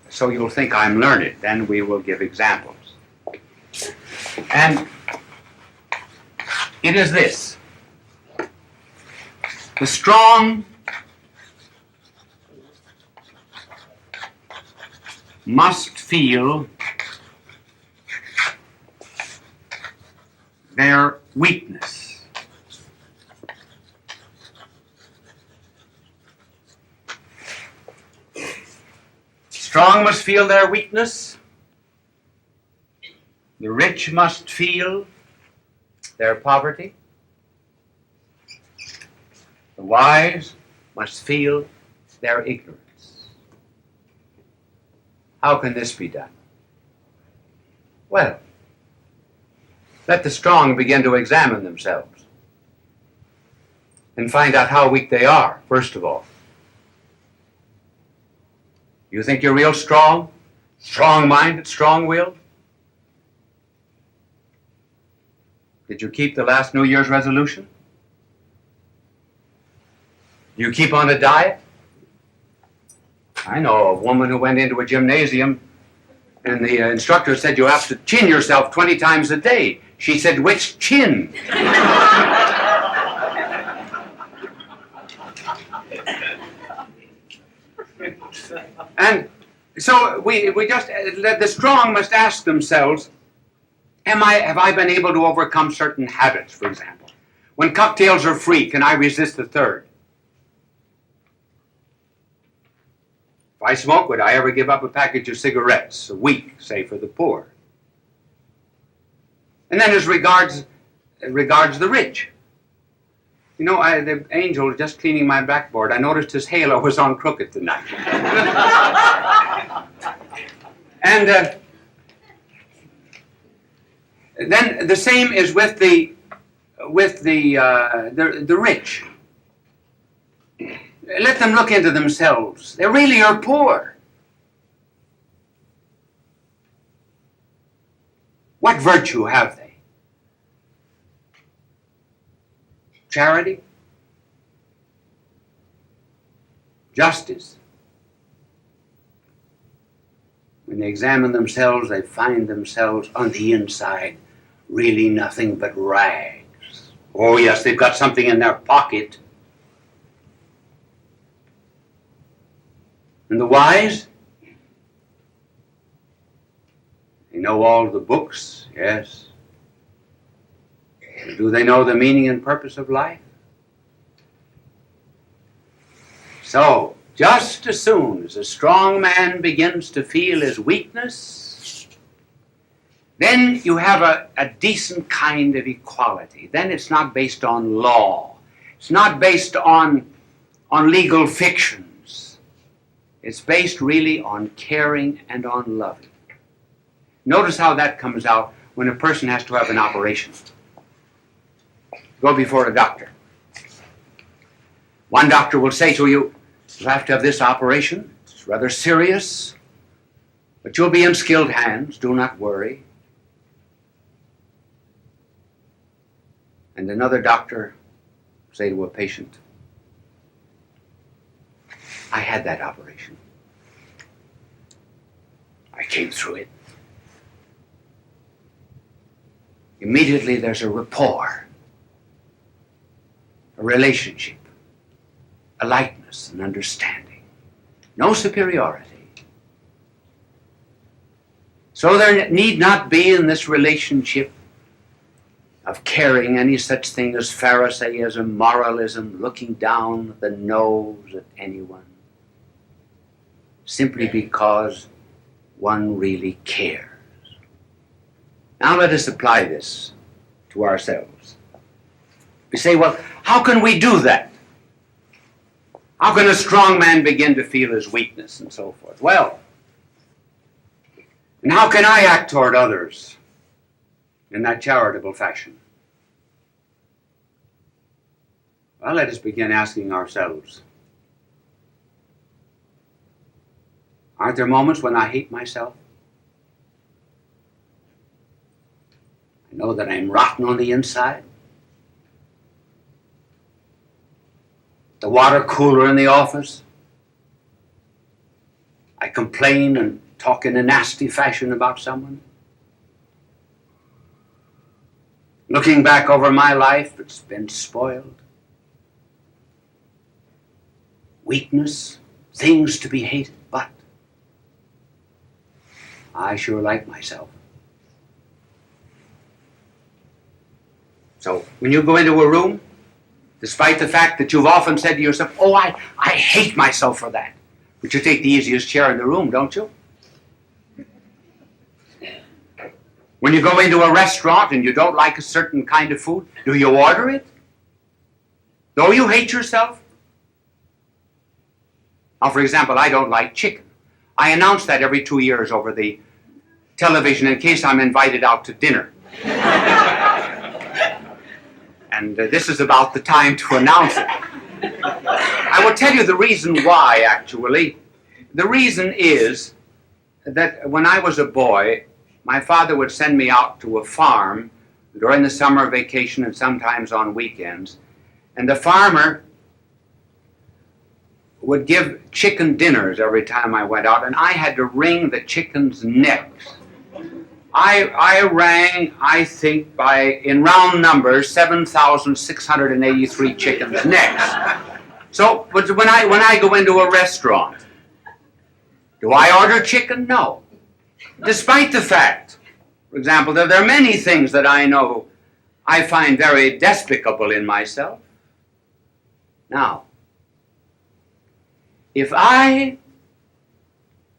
so you'll think I'm learned. Then we will give examples. And it is this: the strong must feel their weakness. Strong must feel their weakness. The rich must feel their poverty. The wise must feel their ignorance. How can this be done? Well, let the strong begin to examine themselves and find out how weak they are, first of all. You think you're real strong? Strong-minded, strong-willed? Did you keep the last New Year's resolution? Do you keep on a diet? I know a woman who went into a gymnasium and the instructor said you have to chin yourself 20 times a day. She said, which chin? And so we just, the strong must ask themselves, have I been able to overcome certain habits, for example? When cocktails are free, can I resist the third? If I smoke, would I ever give up a package of cigarettes a week, say, for the poor? And then as regards the rich. You know, the angel was just cleaning my backboard. I noticed his halo was on crooked tonight. And then the same is with the rich. Let them look into themselves. They really are poor. What virtue have they? Charity? Justice? When they examine themselves, they find themselves on the inside really nothing but rags. Oh yes, they've got something in their pocket. And the wise? They know all the books, yes. Do they know the meaning and purpose of life? So, just as soon as a strong man begins to feel his weakness, then you have a decent kind of equality. Then it's not based on law. It's not based on legal fictions. It's based really on caring and on loving. Notice how that comes out when a person has to have an operation. Go before a doctor. One doctor will say to you, you'll have to have this operation. It's rather serious, but you'll be in skilled hands. Do not worry. And another doctor will say to a patient, I had that operation. I came through it. Immediately there's a rapport, a relationship, a likeness, an understanding. no superiority. So there need not be in this relationship of caring any such thing as Pharisaism, moralism, looking down the nose at anyone, simply because one really cares. Now let us apply this to ourselves. We say, well, how can we do that? How can a strong man begin to feel his weakness and so forth? Well, and how can I act toward others in that charitable fashion? Well, let us begin asking ourselves, aren't there moments when I hate myself? I know that I'm rotten on the inside. The water cooler in the office. I complain and talk in a nasty fashion about someone. Looking back over my life, it's been spoiled. Weakness, things to be hated, but I sure like myself. So when you go into a room, despite the fact that you've often said to yourself, oh, I hate myself for that, but you take the easiest chair in the room, don't you? When you go into a restaurant and you don't like a certain kind of food, do you order it? Though you hate yourself? Now, for example, I don't like chicken. I announce that every 2 years over the television in case I'm invited out to dinner. And this is about the time to announce it. I will tell you the reason why, actually. The reason is that when I was a boy, my father would send me out to a farm during the summer vacation and sometimes on weekends. And the farmer would give chicken dinners every time I went out, and I had to wring the chickens' necks. I rang, I think, in round numbers, 7,683 chickens' necks. So, but when I go into a restaurant, do I order chicken? No. Despite the fact, for example, that there are many things that I know I find very despicable in myself. Now, if I,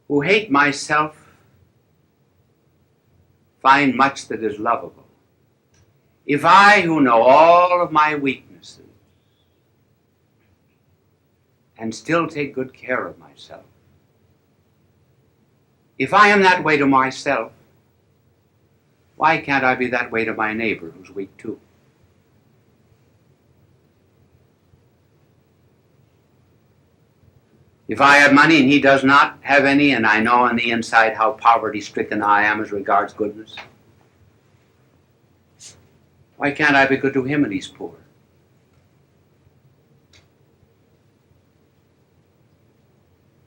who hate myself, find much that is lovable, if I, who know all of my weaknesses, and still take good care of myself, if I am that way to myself, why can't I be that way to my neighbor who's weak too? If I have money and he does not have any, and I know on the inside how poverty-stricken I am as regards goodness, why can't I be good to him and he's poor?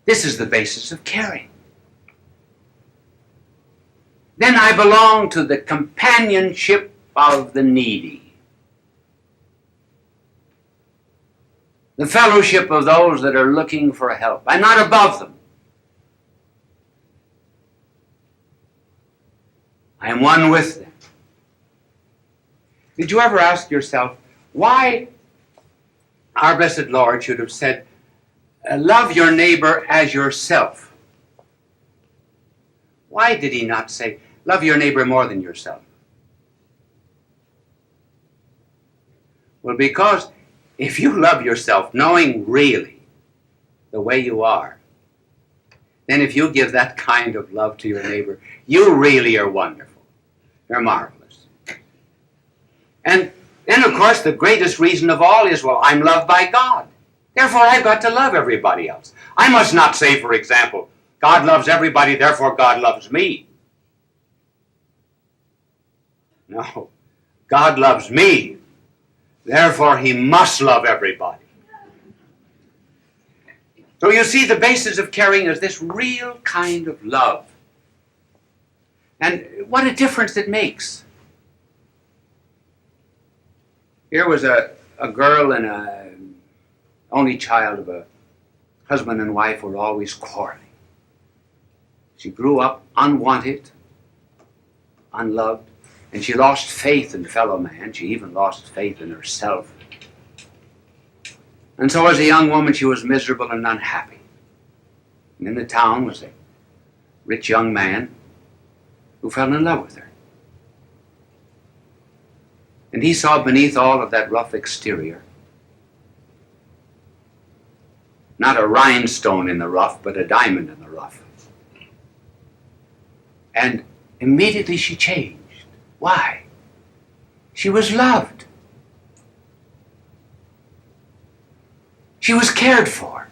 This is the basis of caring. Then I belong to the companionship of the needy, the fellowship of those that are looking for help. I'm not above them. I am one with them. Did you ever ask yourself why our blessed Lord should have said, love your neighbor as yourself? Why did he not say, love your neighbor more than yourself? Well, because if you love yourself, knowing really the way you are, then if you give that kind of love to your neighbor, you really are wonderful. You're marvelous. And then, of course, the greatest reason of all is, well, I'm loved by God. Therefore, I've got to love everybody else. I must not say, for example, God loves everybody, therefore God loves me. No. God loves me, therefore he must love everybody. So you see, the basis of caring is this real kind of love. And what a difference it makes. Here was a girl and a only child of a husband and wife were always quarreling. She grew up unwanted, unloved, and she lost faith in fellow man. She even lost faith in herself. And so as a young woman, she was miserable and unhappy. And in the town was a rich young man who fell in love with her. And he saw beneath all of that rough exterior not a rhinestone in the rough, but a diamond in the rough. And immediately she changed. Why? She was loved. She was cared for.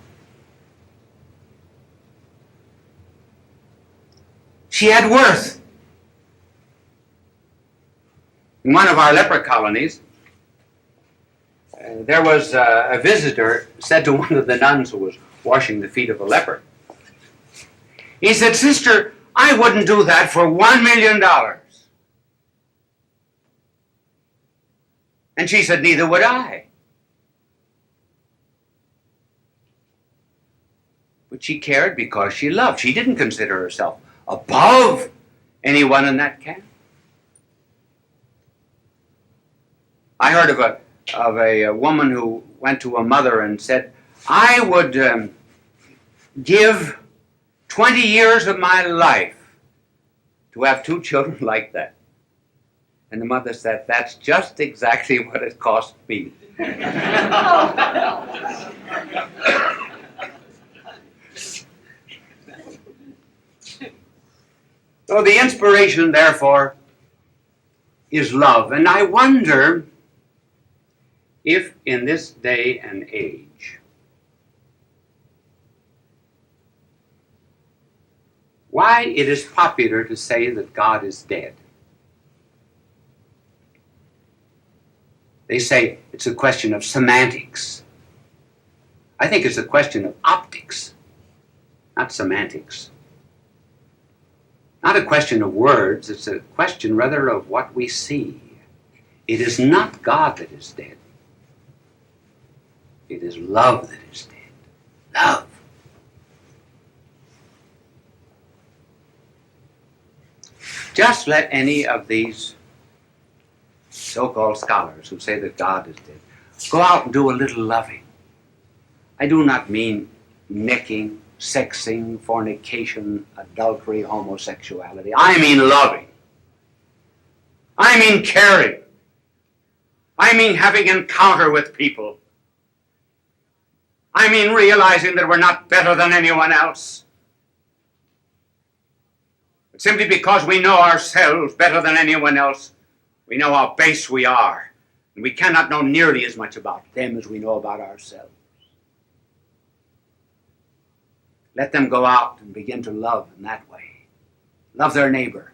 She had worth. In one of our leper colonies, there was a visitor said to one of the nuns who was washing the feet of a leper. He said, "Sister, I wouldn't do that for $1 million. And she said, "Neither would I." But she cared because she loved. She didn't consider herself above anyone in that camp. I heard of a woman who went to a mother and said, "I would give 20 years of my life to have 2 children like that." And the mother said, "That's just exactly what it cost me." So the inspiration, therefore, is love. And I wonder if in this day and age, why it is popular to say that God is dead. They say it's a question of semantics. I think it's a question of optics, not semantics. Not a question of words, it's a question rather of what we see. It is not God that is dead. It is love that is dead. Love. Just let any of these so-called scholars who say that God is dead go out and do a little loving. I do not mean necking, sexing, fornication, adultery, homosexuality. I mean loving. I mean caring. I mean having encounter with people. I mean realizing that we're not better than anyone else. But simply because we know ourselves better than anyone else, we know how base we are. And we cannot know nearly as much about them as we know about ourselves. Let them go out and begin to love in that way. Love their neighbor.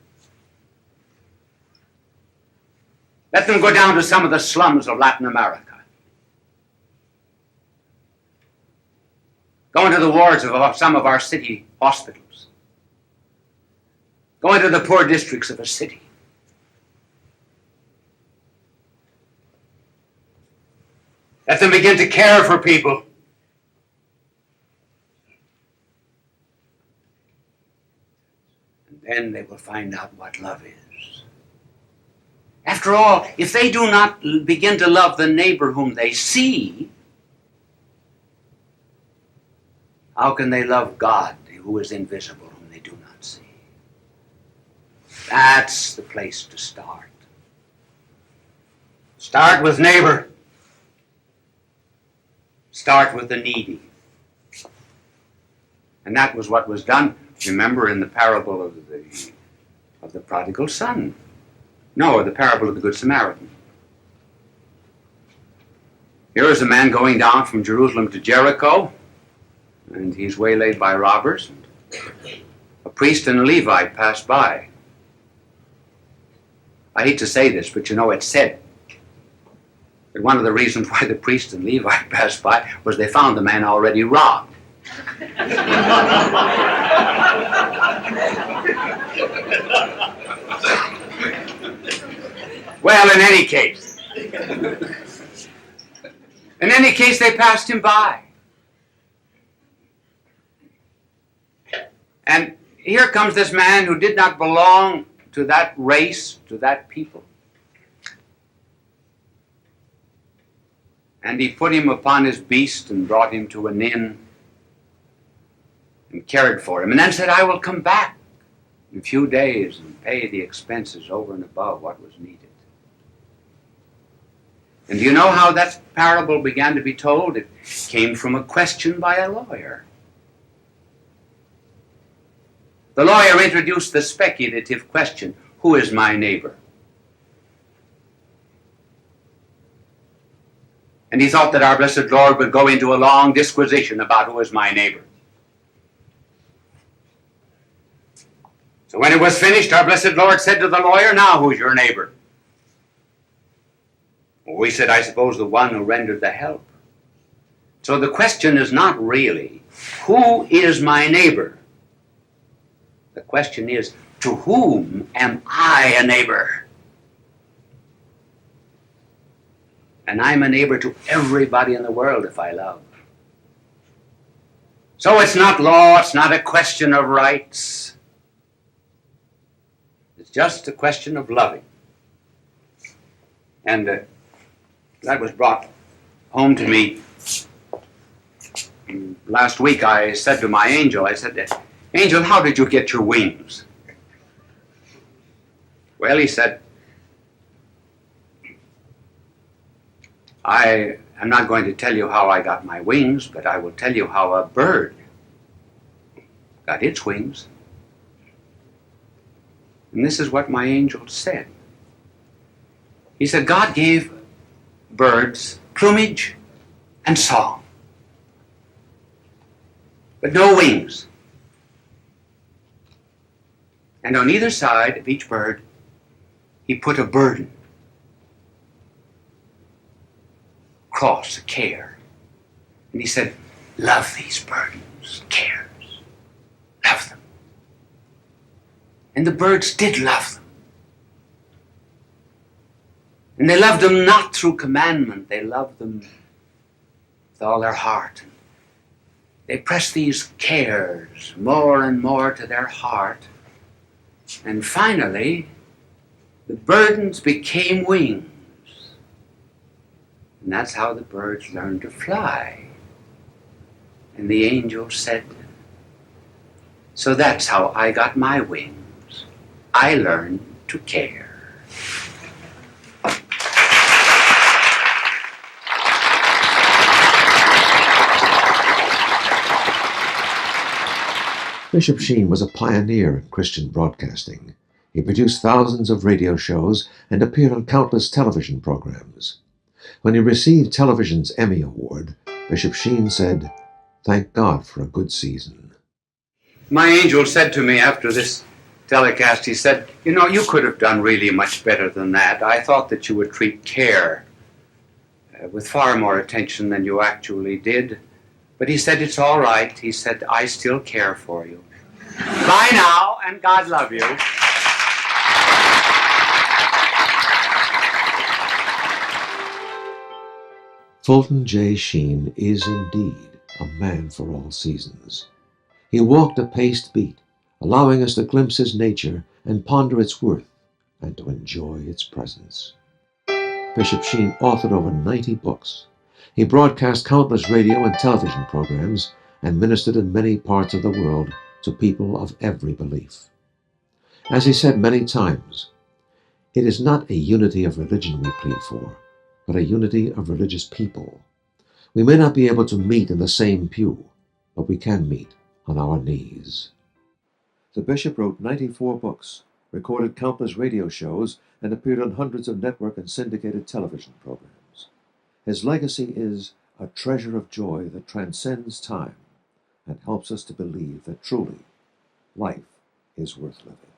Let them go down to some of the slums of Latin America. Go into the wards of some of our city hospitals. Go into the poor districts of a city. Let them begin to care for people. And then they will find out what love is. After all, if they do not begin to love the neighbor whom they see, how can they love God who is invisible, whom they do not see? That's the place to start. Start with neighbor. Start with the needy. And that was what was done, remember, in the parable of the prodigal son. No, the parable of the Good Samaritan. Here is a man going down from Jerusalem to Jericho, and he's waylaid by robbers. A priest and a Levite pass by. I hate to say this, but you know, it's said that one of the reasons why the priest and Levite passed by was they found the man already robbed. Well, in any case, they passed him by. here comes this man who did not belong to that race, to that people. And he put him upon his beast and brought him to an inn and cared for him, and then said, I will come back in a few days and pay the expenses over and above what was needed. And do you know how that parable began to be told? It came from a question by a lawyer. The lawyer introduced the speculative question, who is my neighbor? And he thought that our blessed Lord would go into a long disquisition about who is my neighbor. So when it was finished, our blessed Lord said to the lawyer, now who's your neighbor? Well, we said, I suppose the one who rendered the help. So the question is not really, who is my neighbor? The question is, to whom am I a neighbor? And I'm a neighbor to everybody in the world if I love. So it's not law, it's not a question of rights. It's just a question of loving. And that was brought home to me last week. I said to my angel, I said, Angel, how did you get your wings? Well, he said, I am not going to tell you how I got my wings, but I will tell you how a bird got its wings. And this is what my angel said. He said, God gave birds plumage and song, but no wings. And on either side of each bird, he put a burden. Cross, a care. And he said, love these burdens, cares. Love them. And the birds did love them. And they loved them not through commandment, they loved them with all their heart. They pressed these cares more and more to their heart. And finally, the burdens became wings. And that's how the birds learned to fly. And the angel said, so that's how I got my wings. I learned to care. Bishop Sheen was a pioneer in Christian broadcasting. He produced thousands of radio shows and appeared on countless television programs. When he received television's Emmy Award, Bishop Sheen said, thank God for a good season. My angel said to me after this telecast, he said, you know, you could have done really much better than that. I thought that you would treat care with far more attention than you actually did. But he said, it's all right. He said, I still care for you. Bye now, and God love you. Fulton J. Sheen is indeed a man for all seasons. He walked a paced beat, allowing us to glimpse his nature and ponder its worth and to enjoy its presence. Bishop Sheen authored over 90 books. He broadcast countless radio and television programs and ministered in many parts of the world to people of every belief. As he said many times, it is not a unity of religion we plead for, but a unity of religious people. We may not be able to meet in the same pew, but we can meet on our knees. The bishop wrote 94 books, recorded countless radio shows, and appeared on hundreds of network and syndicated television programs. His legacy is a treasure of joy that transcends time and helps us to believe that truly life is worth living.